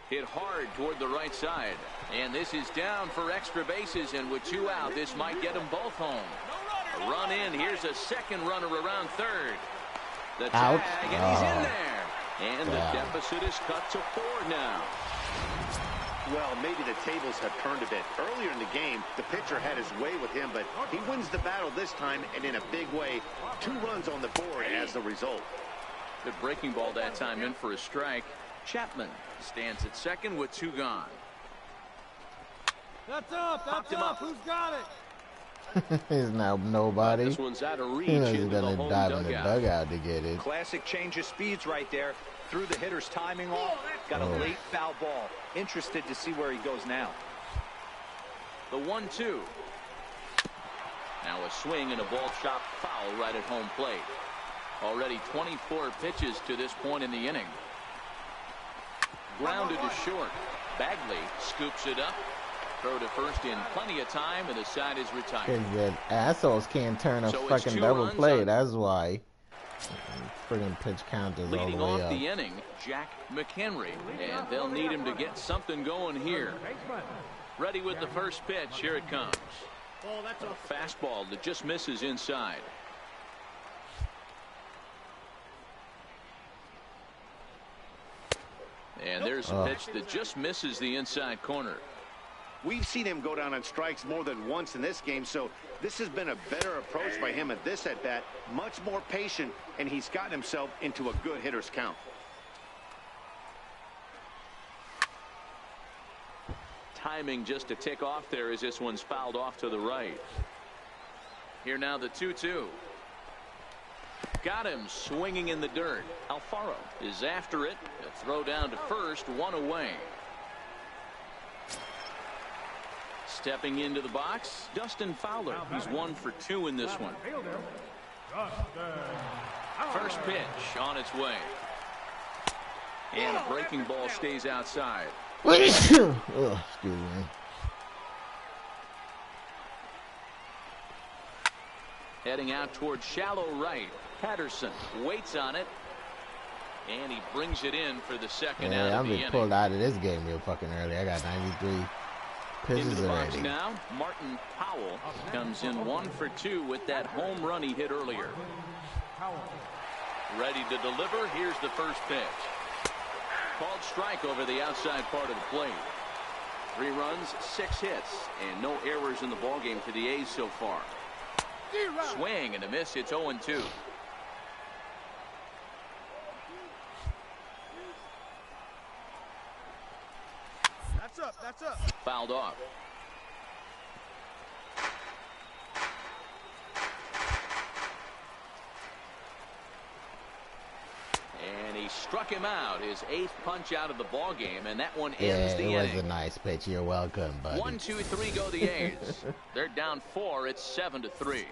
Hit hard toward the right side. And this is down for extra bases. And with 2 out, this might get them both home. A run in. Here's a second runner around third. The tag, and he's in there. And the deficit is cut to 4 now. Well, maybe the tables have turned a bit. Earlier in the game, the pitcher had his way with him, but he wins the battle this time, and in a big way. 2 runs on the board as the result. Good breaking ball that time in for a strike. Chapman stands at second with 2 gone. That's up. That's up. Who's got it? He's now nobody. This one's out of reach. He's gonna dive in the dugout to get it. Classic change of speeds right there. Threw the hitter's timing off. Got a late foul ball. Interested to see where he goes now. The 1-2. Now a swing and a ball chopped foul right at home plate. Already 24 pitches to this point in the inning. Grounded to short. Bagley scoops it up. Throw to first in plenty of time, and the side is retired. Because the assholes can't turn a fucking double play. That's why. Friggin' pitch count is all the way up. Leading off the inning, Jack McHenry, and they'll need him to get something going here. Ready with the first pitch. Here it comes. A fastball that just misses inside. And there's a pitch that just misses the inside corner. We've seen him go down on strikes more than once in this game, so this has been a better approach by him at this at-bat. Much more patient, and he's gotten himself into a good hitter's count. Timing just to tick off there as this one's fouled off to the right. Here now the 2-2. Got him swinging in the dirt. Alfaro is after it. A throw down to first, 1 away. Stepping into the box, Dustin Fowler. He's 1 for 2 in this one. First pitch on its way. And a breaking ball stays outside. Oh, excuse me. Heading out towards shallow right. Patterson waits on it. And he brings it in for the second out of the inning. I'm pulled out of this game real fucking early. I got 93 pitches into the box already. Now, Martin Powell comes in 1 for 2 with that home run he hit earlier. Ready to deliver. Here's the first pitch. Called strike over the outside part of the plate. 3 runs, 6 hits, and no errors in the ballgame for the A's so far. Swing and a miss. It's 0-2. That's up. Fouled off. And he struck him out, his 8th punch out of the ball game, and that one ends the inning. It was a nice pitch. You're welcome, buddy. 1, 2, 3 go the A's. They're down 4. It's 7-3.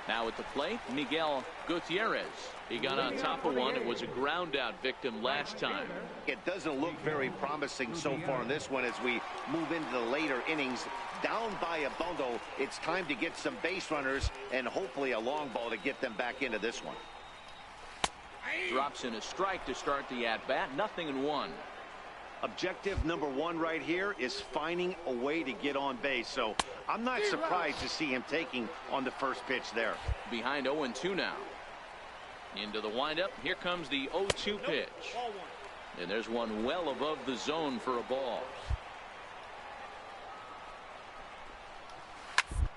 Now at the plate, Miguel Gutierrez. He got on top of one. It was a ground out victim last time. It doesn't look very promising so far in this one as we move into the later innings. Down by a bundle, it's time to get some base runners and hopefully a long ball to get them back into this one. Drops in a strike to start the at-bat. 0-1. Objective number 1 right here is finding a way to get on base. So I'm not surprised to see him taking on the first pitch there. Behind 0-2 now. Into the windup. Here comes the 0-2 pitch. And there's one well above the zone for a ball.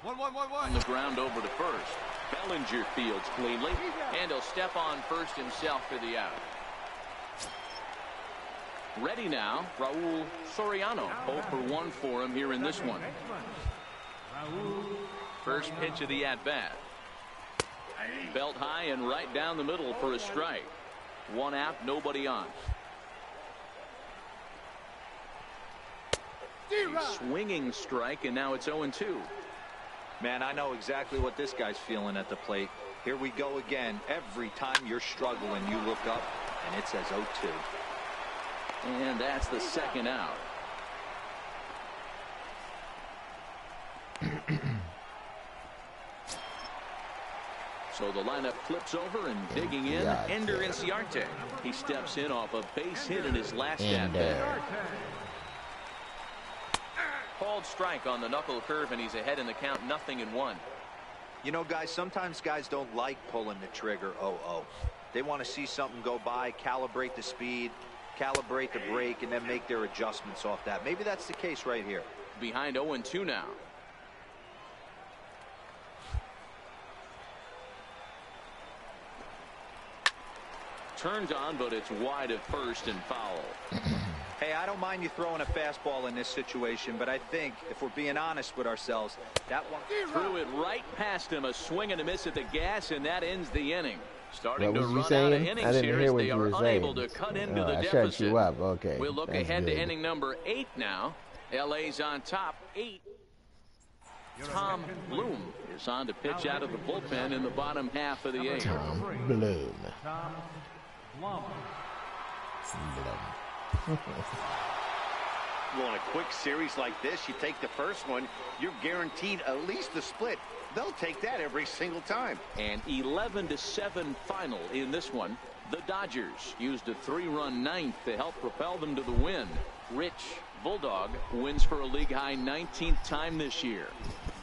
1-1-1-1. On the ground over to first. Bellinger fields cleanly. And he'll step on first himself for the out. Ready now, Raul Soriano. 0 for 1 for him here in this one. First pitch of the at-bat. Belt high and right down the middle for a strike. 1 out, nobody on. A swinging strike, and now it's 0-2. Man, I know exactly what this guy's feeling at the plate. Here we go again. Every time you're struggling, you look up, and it says 0-2. And that's the second out. So the lineup flips over and digging in. Ender Inciarte. He steps in off a base hit in his last at-bat. Called strike on the knuckle curve, and he's ahead in the count. 0-1. You know, guys, sometimes guys don't like pulling the trigger 0-0. They want to see something go by, calibrate the speed, calibrate the break, and then make their adjustments off that. Maybe that's the case right here. Behind 0-2 now. Turns on, but it's wide at first and foul. Hey, I don't mind you throwing a fastball in this situation, but I think if we're being honest with ourselves, that one threw it right past him. A swing and a miss at the gas, and that ends the inning. Starting to run out of innings here as they are unable to cut into the deficit. I shut you up. Okay. We'll look ahead to inning number 8 now. LA's on top 8. Tom Bloom is on to pitch out of the bullpen in the bottom half of the 8th. Tom Bloom. Well, in a quick series like this, you take the first one, you're guaranteed at least a split. They'll take that every single time. An 11-7 final in this one. The Dodgers used a 3-run ninth to help propel them to the win. Rich Bulldog wins for a league-high 19th time this year.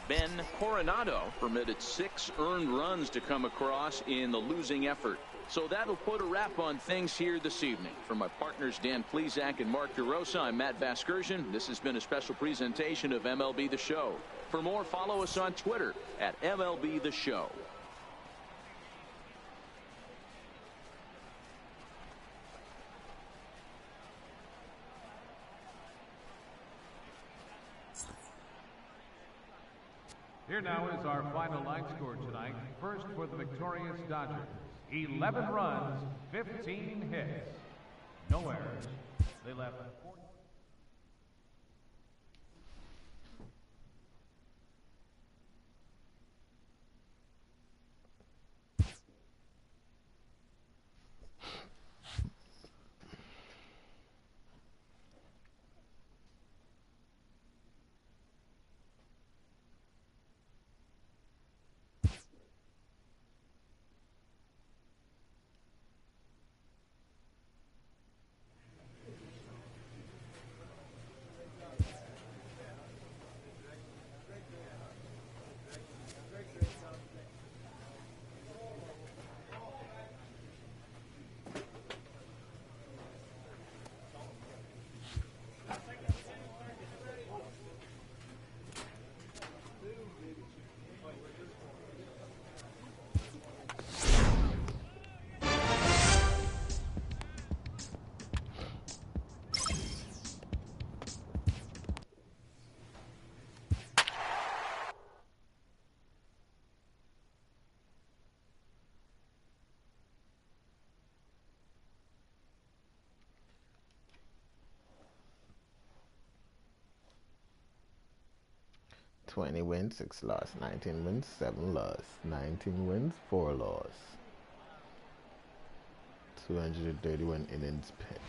Ben Coronado permitted 6 earned runs to come across in the losing effort. So that'll put a wrap on things here this evening. For my partners Dan Plesac and Mark DeRosa, I'm Matt Vasgersian. This has been a special presentation of MLB The Show. For more, follow us on Twitter at MLB The Show. Here now is our final line score tonight. First for the victorious Dodgers. 11 runs, 15 hits, no errors. They left 4. 20 wins, 6 loss. 19 wins, 7 loss. 19 wins, 4 loss. 231 innings pitched.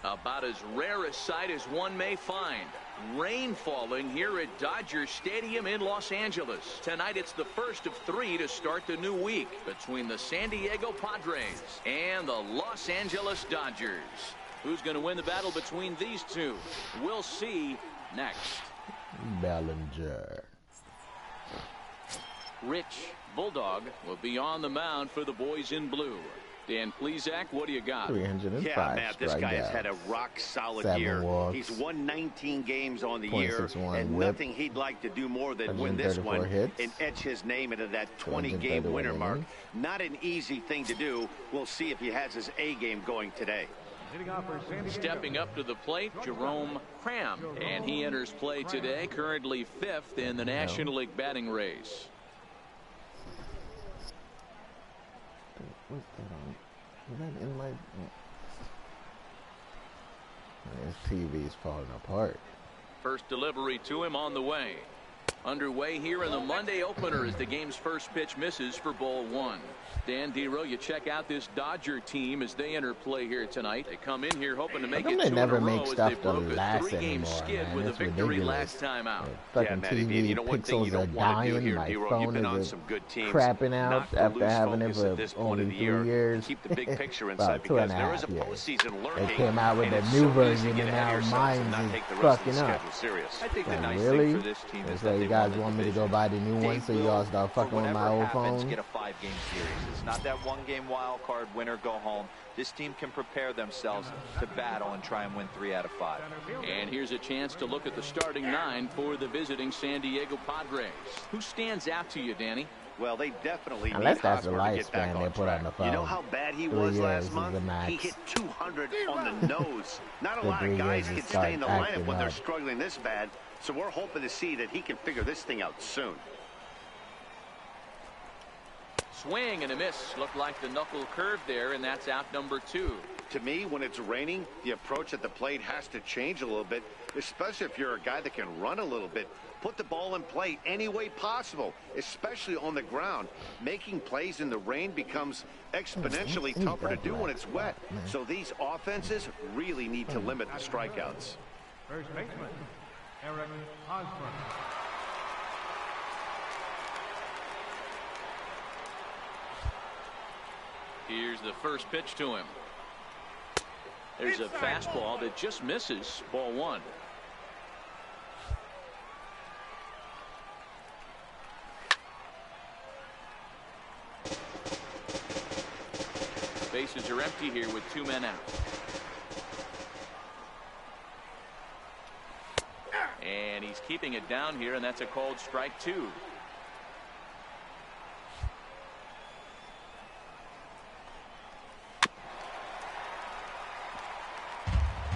About as rare a sight as one may find. Rain falling here at Dodger Stadium in Los Angeles. Tonight it's the first of 3 to start the new week between the San Diego Padres and the Los Angeles Dodgers. Who's going to win the battle between these two? We'll see next. Bellinger. Rich Bulldog will be on the mound for the boys in blue. Dan Plesac, what do you got? 305. Yeah, Matt, this guy has had a rock-solid year. Walks, he's won 19 games on the year, and whip, nothing he'd like to do more than win this one hits, and etch his name into that 20-game winner mark. Not an easy thing to do. We'll see if he has his A game going today. Stepping up to the plate, Jerome Cram, and he enters play today, currently 5th in the National League batting race. What's that on? Is that in my... His TV's falling apart. First delivery to him on the way. Underway here in the Monday opener as the game's first pitch misses for ball 1. Dan Dero, you check out this Dodger team as they enter play here tonight. They come in here hoping to make it 2 in a row as they broke a 3-game skid with a victory last time out. Fucking TV pixels are dying. My phone is crapping out after having it for only 3 years. Keep the big picture inside because there is a postseason lurking. They came out with a new version and now mine is fucking up. I think the nice really? thing for this team is so that you guys want me to go buy the new one so you all start fucking with my old phone? Get a 5-game series. It's not that 1-game wild card winner go home. This team can prepare themselves to battle and try and win 3 out of 5. And here's a chance to look at the starting 9 for the visiting San Diego Padres. Who stands out to you, Danny? Well, they definitely unless need that's the Hosmer to get back lifespan they on put track. on the phone. You know how bad he was last month? He hit 200 on the nose. Not a lot of guys can stay in the lineup when they're struggling this bad. So we're hoping to see that he can figure this thing out soon. Swing and a miss. Looked like the knuckle curve there, and that's out number 2. To me, when it's raining, the approach at the plate has to change a little bit, especially if you're a guy that can run a little bit. Put the ball in play any way possible, especially on the ground. Making plays in the rain becomes exponentially tougher to do when it's wet. So these offenses really need to limit the strikeouts. First baseman, Eric Hosmer. Here's the first pitch to him. There's a fastball that just misses. Ball 1. Bases are empty here with 2 men out. And he's keeping it down here, and that's a called strike 2.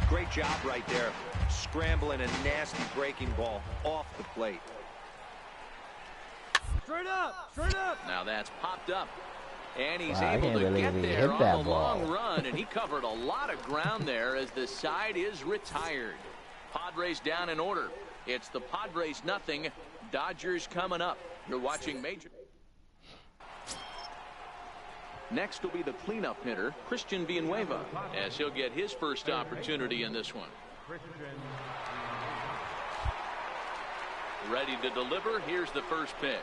Great job right there, scrambling a nasty breaking ball off the plate. Straight up, straight up. Now that's popped up, and he's Wow, able to really get there on the long ball. run, and he covered a lot of ground there as the side is retired. Padres down in order. It's the Padres nothing, Dodgers coming up. You're watching Major. Next will be the cleanup hitter, Christian Villanueva, as he'll get his first opportunity in this one. Ready to deliver. Here's the first pitch.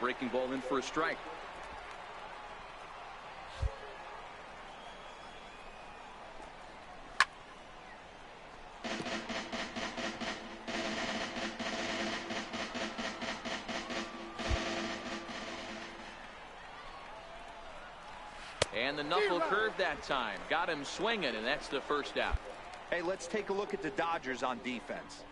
Breaking ball in for a strike. And the knuckle curve that time. Got him swinging, and that's the first out. Hey, let's take a look at the Dodgers on defense.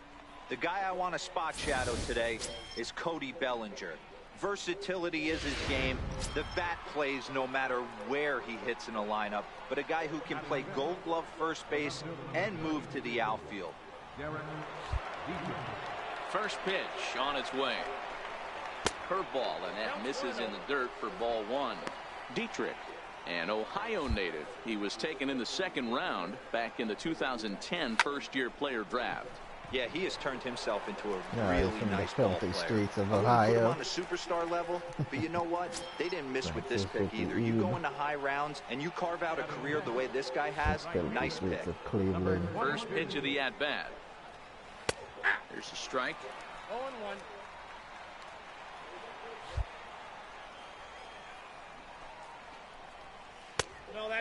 The guy I want to spot shadow today is Cody Bellinger. Versatility is his game. The bat plays no matter where he hits in a lineup, but a guy who can play Gold Glove first base and move to the outfield. First pitch on its way. Curveball, and that misses in the dirt for ball 1. Dietrich An Ohio native. He was taken in the second round back in the 2010 first-year player draft. Yeah, he has turned himself into a Yeah, really from nice the filthy ball player. streets of I wouldn't put him Ohio. on a superstar level, but you know what? They didn't miss with this pick either. You go into high rounds and you carve out a career the way this guy has. Nice pick. Of Cleveland. First pitch of the at-bat. There's a strike. 0-1.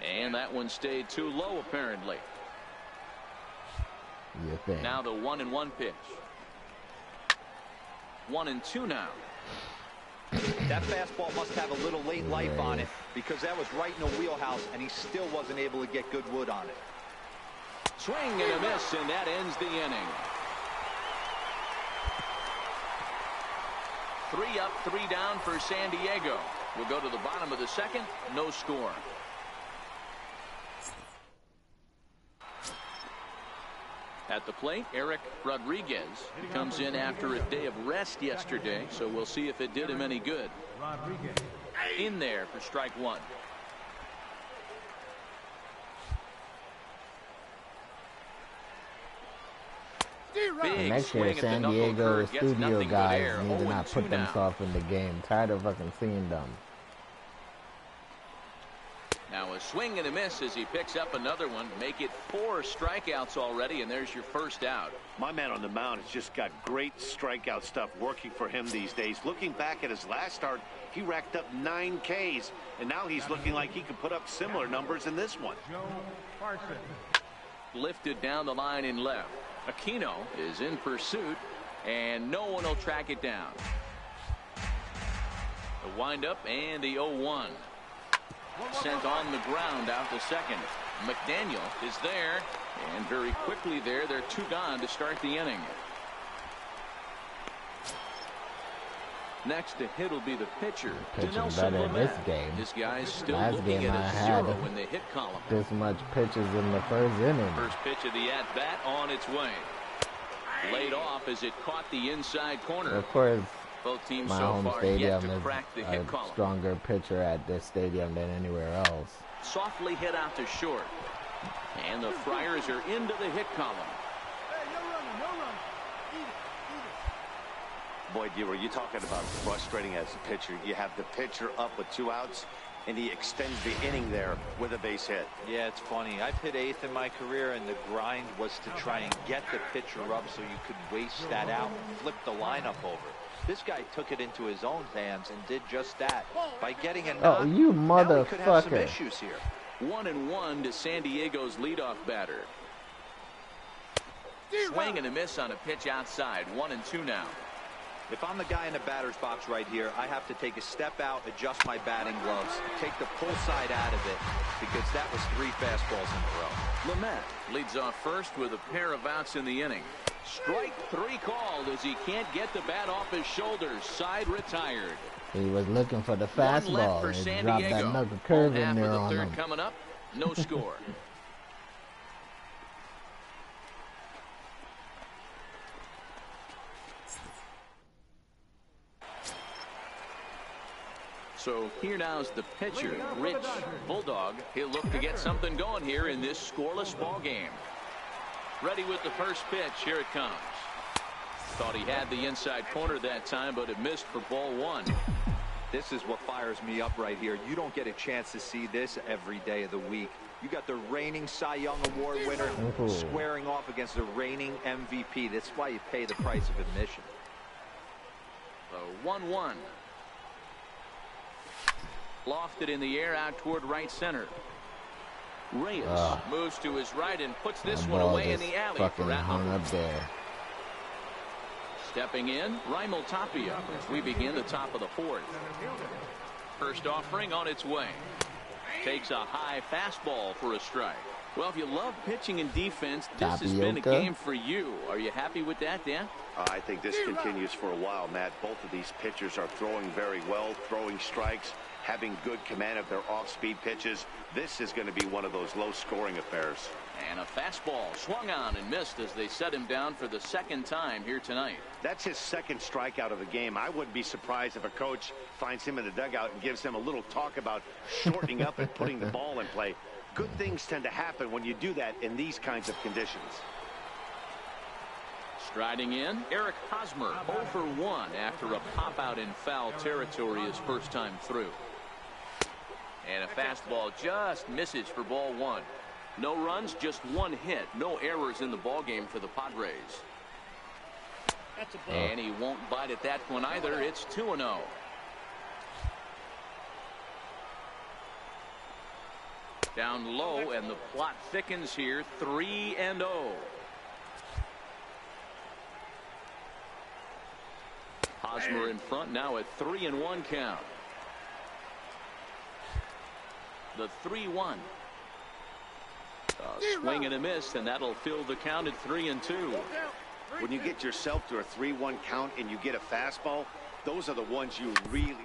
And that one stayed too low, apparently. You think? Now the 1-1 pitch. 1-2 now. That fastball must have a little late life on it because that was right in the wheelhouse and he still wasn't able to get good wood on it. Swing and a miss, and that ends the inning. 3 up, 3 down for San Diego. We'll go to the bottom of the second. No score. At the plate, Eric Rodriguez comes in after a day of rest yesterday, so we'll see if it did him any good. Rodriguez. In there for strike 1. Big Next swing year, at the San knuckle Diego curve, gets studio nothing but guys air. need to not 0-2 put now. themselves in the game. Tired of fucking seeing them. Now a swing and a miss as he picks up another one. Make it 4 strikeouts already, and there's your first out. My man on the mound has just got great strikeout stuff working for him these days. Looking back at his last start, he racked up 9 Ks, and now he's looking like he could put up similar numbers in this one. Joe Carson. Lifted down the line in left. Aquino is in pursuit, and no one will track it down. The windup and the 0-1. Sent on the ground out to second. McDaniel is there, and very quickly there, they're 2 gone to start the inning. Next to hit will be the pitcher, Pitching Dinelson better in this Lamet. game. This guy's still Last looking game at I a had 0 in the hit column. this much pitches in the first inning. First pitch of the at-bat on its way. Laid off as it caught the inside corner. Of course, Both teams my so home far stadium yet to is crack the hit a column. stronger pitcher at this stadium than anywhere else. Softly hit out to short. And the Friars are into the hit column. Hey, no running, no running. Eat it, eat it. Boy, you were talking about frustrating as a pitcher. You have the pitcher up with 2 outs, and he extends the inning there with a base hit. Yeah, it's funny. I've hit 8th in my career, and the grind was to try and get the pitcher up so you could waste that out and flip the lineup over. This guy took it into his own hands and did just that by getting a knock. Oh, you Now he could have some motherfucker. issues here. 1-1 to San Diego's leadoff batter. Swing and a miss on a pitch outside. 1-2 now. If I'm the guy in the batter's box right here, I have to take a step out, adjust my batting gloves, take the pull side out of it, because that was 3 fastballs in a row. Lamet leads off first with a pair of outs in the inning. Strike 3 called as he can't get the bat off his shoulders. Side retired. He was looking for the 1 left fastball for and he San dropped Diego. that knuckle curve Home half in there of the on third him. coming up. No score. So here now is the pitcher, Rich Bulldog. He'll look to get something going here in this scoreless ball game. Ready with the first pitch. Here it comes. Thought he had the inside corner that time, but it missed for ball 1. This is what fires me up right here. You don't get a chance to see this every day of the week. You got the reigning Cy Young Award winner squaring off against the reigning MVP. That's why you pay the price of admission. So 1-1. Lofted in the air out toward right center. Reyes moves to his right and puts this one away in the alley fucking for out hung number. up there. Stepping in, Raimel Tapia as we begin the top of the 4th. First offering on its way. Takes a high fastball for a strike. Well, if you love pitching and defense, this has been a game for you. Are you happy with that, Dan? I think this continues for a while, Matt. Both of these pitchers are throwing very well, throwing strikes. having good command of their off-speed pitches. This is going to be one of those low-scoring affairs. And a fastball swung on and missed as they set him down for the second time here tonight. That's his second strikeout of the game. I wouldn't be surprised if a coach finds him in the dugout and gives him a little talk about shortening up and putting the ball in play. Good things tend to happen when you do that in these kinds of conditions. Striding in, Eric Hosmer, 0 for 1 after a pop-out in foul territory his first time through. And a fastball just misses for ball 1. No runs, just 1 hit. No errors in the ballgame for the Padres. And he won't bite at that one either. It's 2-0. Down low, and the plot thickens here. 3-0. Hosmer in front now at 3-1 count. The 3-1. A swing and a miss, and that'll fill the count at 3-2. When you get yourself to a 3-1 count and you get a fastball, those are the ones you really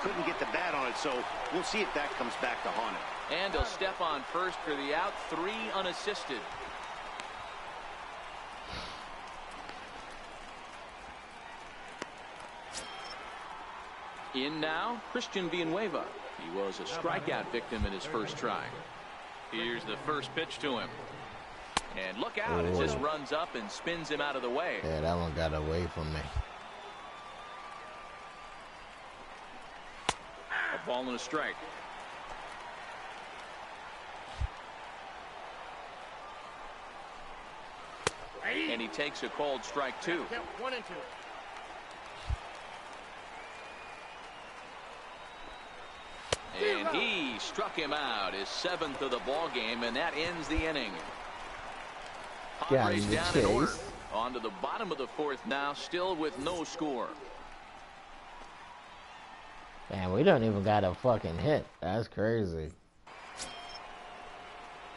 couldn't get the bat on it. So we'll see if that comes back to haunt it. And he'll step on first for the out. 3 unassisted. In now, Christian Villanueva. He was a strikeout victim in his first try. Here's the first pitch to him. And look out, it just runs up and spins him out of the way. Yeah, that one got away from me. A ball and a strike. And he takes a called strike 2. 1 and 2. And he struck him out, his 7th of the ball game, and that ends the inning. Padres down in order. On to the bottom of the 4th now, still with no score. Man, we don't even got a fucking hit. That's crazy.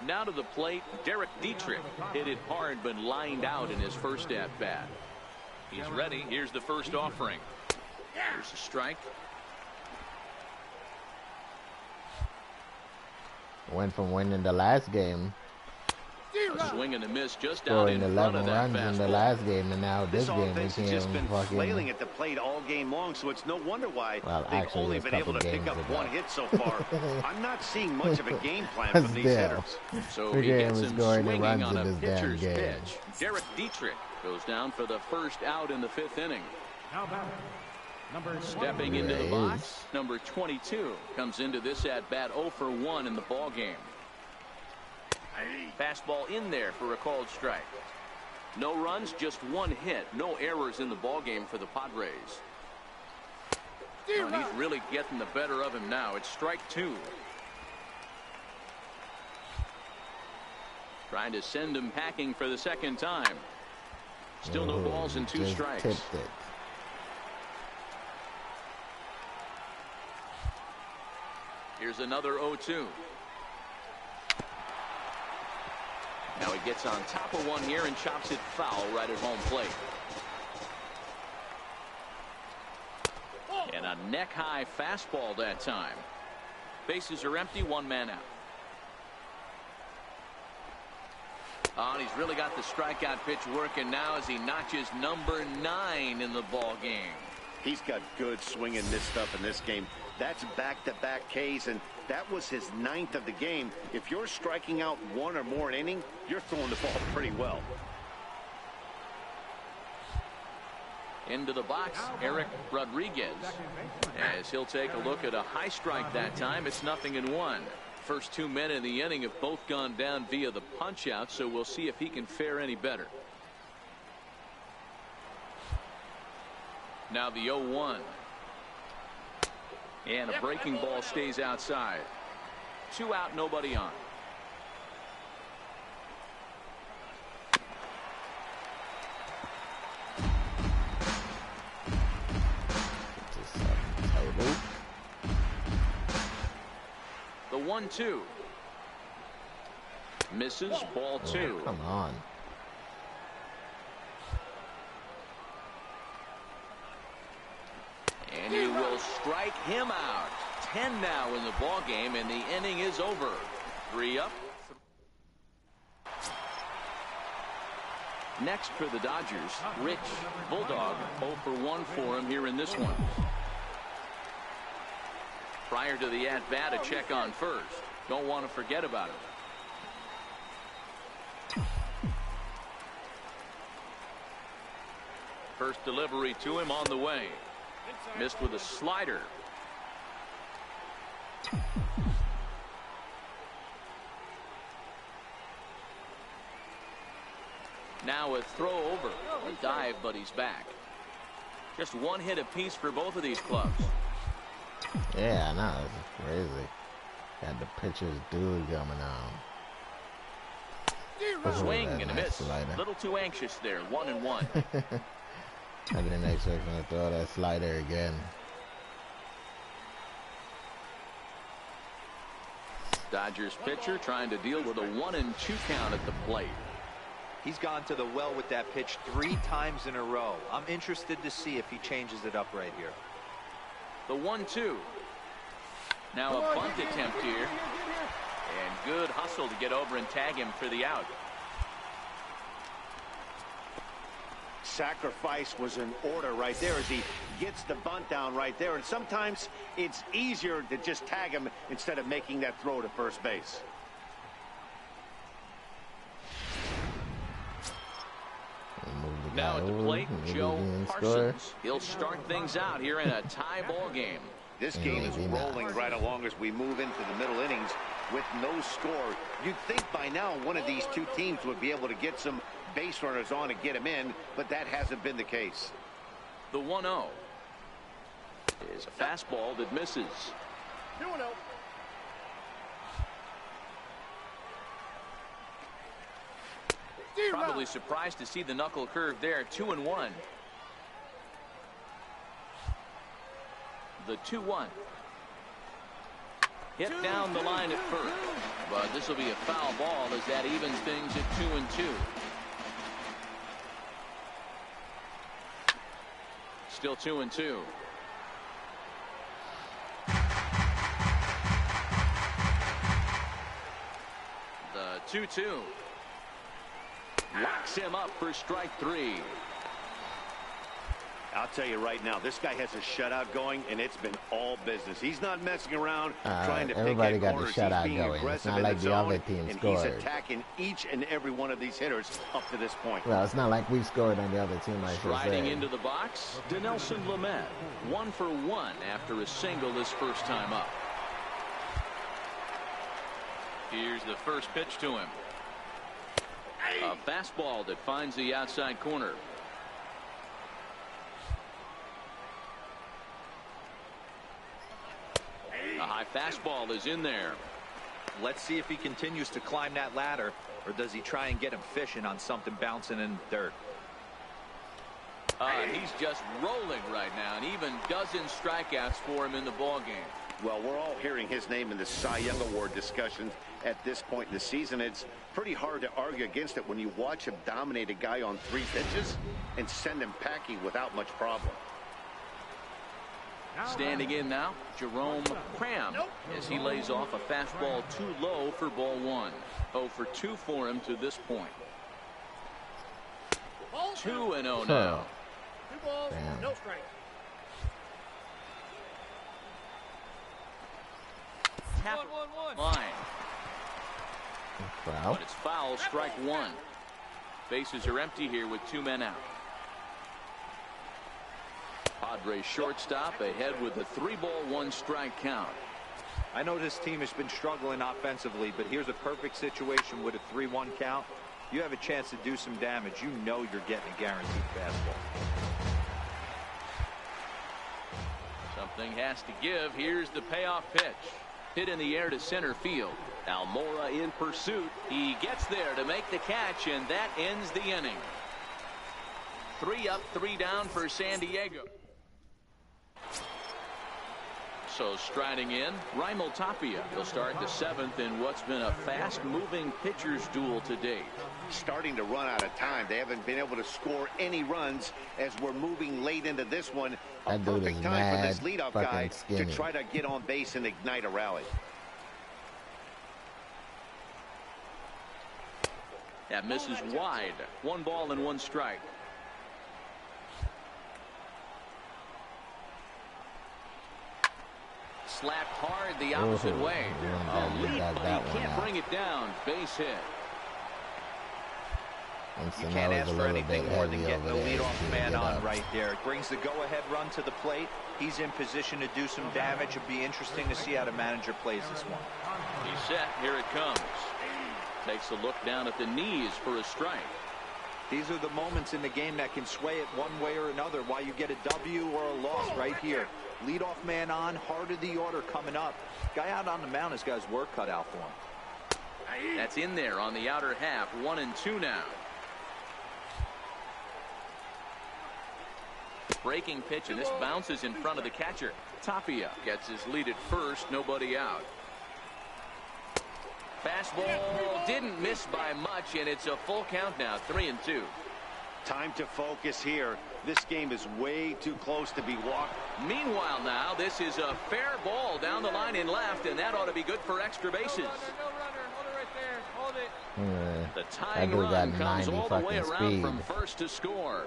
Now to the plate, Derek Dietrich hit it hard but lined out in his first at-bat. He's ready. Here's the first offering. Here's a strike. Went from winning the last game, a swing and a miss just out in front 11 of that runs in the last game, and now this game we offense has just been can't flailing fucking. at the plate all game long, so it's no wonder why Well, they've actually, only there's a been able to couple pick up games 1 ago. hit so far. I'm not seeing much of a game plan from these Damn. hitters. So The he game gets is him going to swinging runs on in a this damn pitcher's game. pitch. Derek Dietrich goes down for the first out in the 5th inning. Now back, number Stepping into the box, number 22 comes into this at-bat 0 for 1 in the ball game. Fastball in there for a called strike. No runs, just 1 hit. No errors in the ball game for the Padres. Oh, and he's really getting the better of him now. It's strike 2. Trying to send him packing for the second time. Still no balls and 2 just strikes. tipped it. Here's another 0-2. Now he gets on top of one here and chops it foul right at home plate. And a neck-high fastball that time. Bases are empty, 1 man out. Oh, and he's really got the strikeout pitch working now as he notches number 9 in the ball game. He's got good swing and miss stuff in this game. That's back-to-back Ks, and that was his 9th of the game. If you're striking out 1 or more an inning, you're throwing the ball pretty well. Into the box, Eric Rodriguez, as he'll take a look at a high strike that time. It's 0-1. First 2 men in the inning have both gone down via the punch out, so we'll see if he can fare any better. Now the 0-1. And a breaking ball stays outside. 2 out, nobody on. The 1-2. Misses, ball 2. Come on. And you will strike him out. 10 now in the ball game, and the inning is over. 3 up. Next for the Dodgers, Rich Bulldog. 0 for 1 for him here in this one. Prior to the at-bat, a check on first. Don't want to forget about him. First delivery to him on the way. Missed with a slider. Now a throw over. A dive, but he's back. Just one hit apiece for both of these clubs. Yeah, I know. This is crazy. Got the pitcher's dude coming on. Swing and a miss. A little too anxious there. 1-1. I didn't expect him to throw that slider again. Dodgers pitcher trying to deal with a 1-2 count at the plate. He's gone to the well with that pitch 3 times in a row. I'm interested to see if he changes it up right here. The 1-2. Now a bunt attempt here. And good hustle to get over and tag him for the out. Sacrifice was in order right there as he gets the bunt down right there. And sometimes it's easier to just tag him instead of making that throw to first base. Now at the plate, Joe Parsons. He'll start things out here in a tie ball game. This game is rolling right along as we move into the middle innings with no score. You'd think by now one of these two teams would be able to get some base runners on and get him in, but that hasn't been the case. The 1-0 is a fastball that misses. 2-0. Probably surprised to see the knuckle curve there. 2-1. The 2-1. Hit down the line at first, but this will be a foul ball as that evens things at 2-2. Still 2-2. The 2-2. Locks him up for strike 3. I'll tell you right now, this guy has a shutout going, and it's been all business. He's not messing around trying to everybody pick at got corners. the shutout He's going. It's not like the other team scored. He's attacking each and every one of these hitters up to this point. Well, it's not like we scored on the other team. Striding into the box, Dinelson Lamet. 1 for 1 after a single his first time up. Here's the first pitch to him. A fastball that finds the outside corner. A high fastball is in there. Let's see if he continues to climb that ladder, or does he try and get him fishing on something bouncing in the dirt. He's just rolling right now, and even dozen strikeouts for him in the ball game. Well, we're all hearing his name in the Cy Young Award discussions at this point in the season. It's pretty hard to argue against it when you watch him dominate a guy on 3 pitches and send him packing without much problem. Standing in now, Jerome Cram, as he lays off a fastball too low for ball 1. 0 for 2 for him to this point. 2-0 now. 2 balls, no strikes. Tap line. But it's foul, strike 1. Bases are empty here with 2 men out. Padres shortstop ahead with a 3-ball 1-strike count. I know this team has been struggling offensively, but here's a perfect situation with a 3-1 count. You have a chance to do some damage. You know you're getting a guaranteed fastball. Something has to give. Here's the payoff pitch. Hit in the air to center field. Almora in pursuit. He gets there to make the catch, and that ends the inning. 3 up, 3 down for San Diego. So striding in, Raimel Tapia. He'll start the 7th in what's been a fast-moving pitcher's duel to date. Starting to run out of time. They haven't been able to score any runs as we're moving late into this one. A That dude perfect is time for this mad leadoff fucking guy skinny. to try to get on base and ignite a rally. That misses wide. 1 ball and 1 strike. Slapped hard the opposite way. A leap, but he can't bring it down. Base hit. And You can't Sano's ask a for little anything bit more than heavy getting the over there. leadoff He man get on up. right there. It brings the go-ahead run to the plate. He's in position to do some damage. It'd be interesting to see how the manager plays this one. He's set. Here it comes. Takes a look down at the knees for a strike. These are the moments in the game that can sway it one way or another. Why you get a W or a loss right here. Leadoff man on, heart of the order coming up. Guy out on the mound has got his work cut out for him. That's in there on the outer half. 1-2 now. Breaking pitch, and this bounces in front of the catcher. Tapia gets his lead at first. Nobody out. Fastball didn't miss by much, and it's a full count now. 3-2. Time to focus here. This game is way too close to be walked. Meanwhile now, this is a fair ball down the line in left, and that ought to be good for extra bases. No runner. Hold it right there. Hold it. The That tying dude got run comes 90 all the way fucking around speed. from first to score.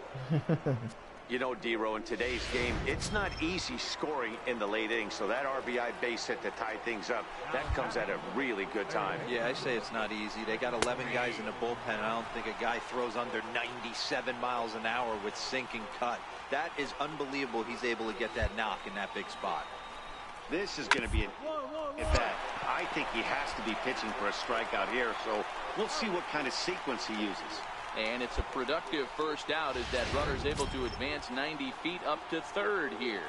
You know, D-Row, in today's game, it's not easy scoring in the late innings, so that RBI base hit to tie things up, that comes at a really good time. Yeah, I say it's not easy. They got 11 guys in the bullpen. I don't think a guy throws under 97 miles an hour with sinking cut. That is unbelievable. He's able to get that knock in that big spot. This is going to be an at-bat. I think he has to be pitching for a strikeout here, so we'll see what kind of sequence he uses. And it's a productive first out as that runner's able to advance 90 feet up to third here.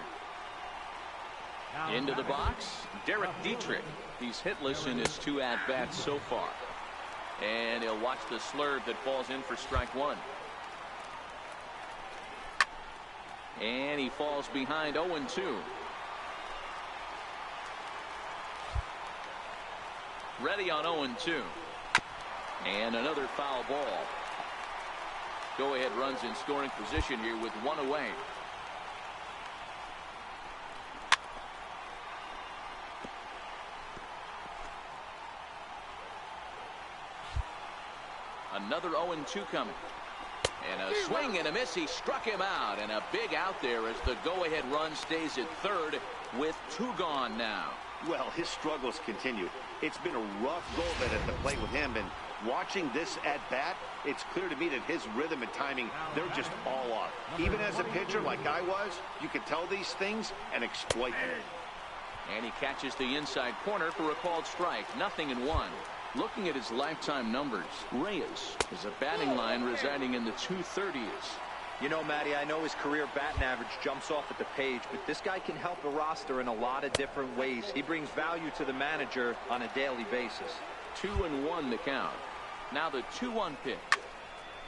Into the box, Derek Dietrich. He's hitless in his 2 at-bats so far. And he'll watch the slurve that falls in for strike 1. And he falls behind 0-2. Ready on 0-2. And another foul ball. Go-ahead runs in scoring position here with 1 away. Another 0-2 coming. And a swing and a miss. He struck him out. And a big out there as the go-ahead run stays at third with 2 gone now. Well, his struggles continue. It's been a rough go-ahead at the plate with him, and watching this at-bat, it's clear to me that his rhythm and timing, they're just all off. Even as a pitcher like I was, you can tell these things and exploit them. And he catches the inside corner for a called strike. 0-1. Looking at his lifetime numbers, Reyes is a batting line residing in the 230s. You know, Matty, I know his career batting average jumps off at the page, but this guy can help a roster in a lot of different ways. He brings value to the manager on a daily basis. 2-1 the count. Now the 2-1 pitch.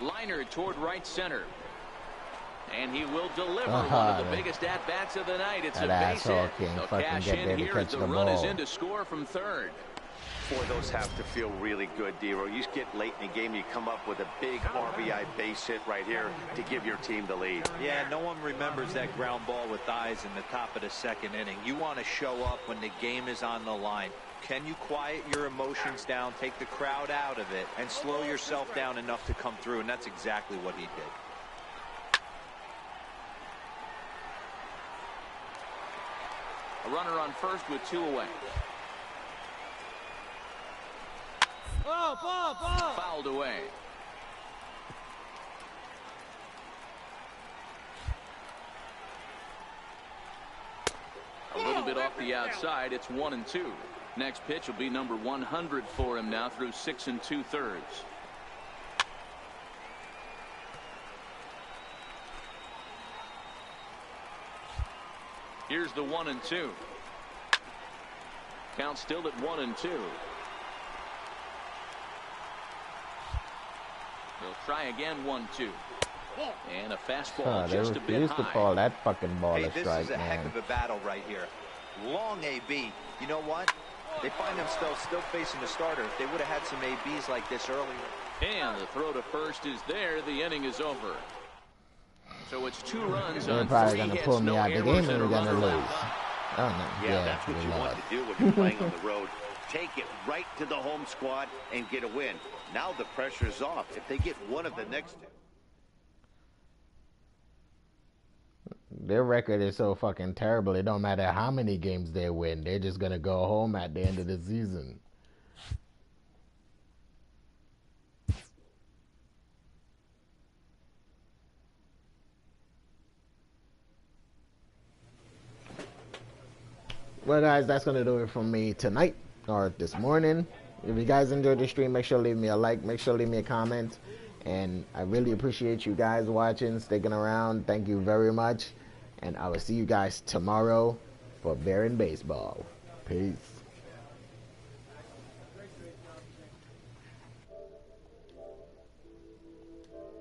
Liner toward right center. And he will deliver one of the biggest at-bats of the night. It's a base hit. They'll cash in here as the run is in to score from third. Boy, those have to feel really good, D-Row. You get late in the game, you come up with a big RBI base hit right here to give your team the lead. Yeah, no one remembers that ground ball with eyes in the top of the 2nd inning. You want to show up when the game is on the line. Can you quiet your emotions down, take the crowd out of it, and slow yourself down enough to come through? And that's exactly what he did. A runner on first with 2 away. Ball. Fouled away. A little bit off the outside. It's 1-2. Next pitch will be number 100 for him now through 6 2/3. Here's the 1-2. Count still at 1-2. They'll try again. 1-2. And a fastball just a bit high. They used to call that fucking ball a strike, This is a heck of a battle right here. Long AB. You know what? They find themselves still facing the starter. If they would have had some ABs like this earlier. And the throw to first is there. The inning is over. So it's 2 runs They're on probably 3 going to hits, pull me no out the errors, game and and a we're going to runner lose. left. Oh, no. Yeah, that's what you want to do when you're playing on the road. Take it right to the home squad and get a win. Now the pressure's off. If they get one of the next 2. Their record is so fucking terrible. It don't matter how many games they win. They're just going to go home at the end of the season. Well, guys, that's going to do it from me tonight or this morning. If you guys enjoyed the stream, make sure to leave me a like. Make sure to leave me a comment. And I really appreciate you guys watching, sticking around. Thank you very much. And I will see you guys tomorrow for Bear and Baseball. Peace.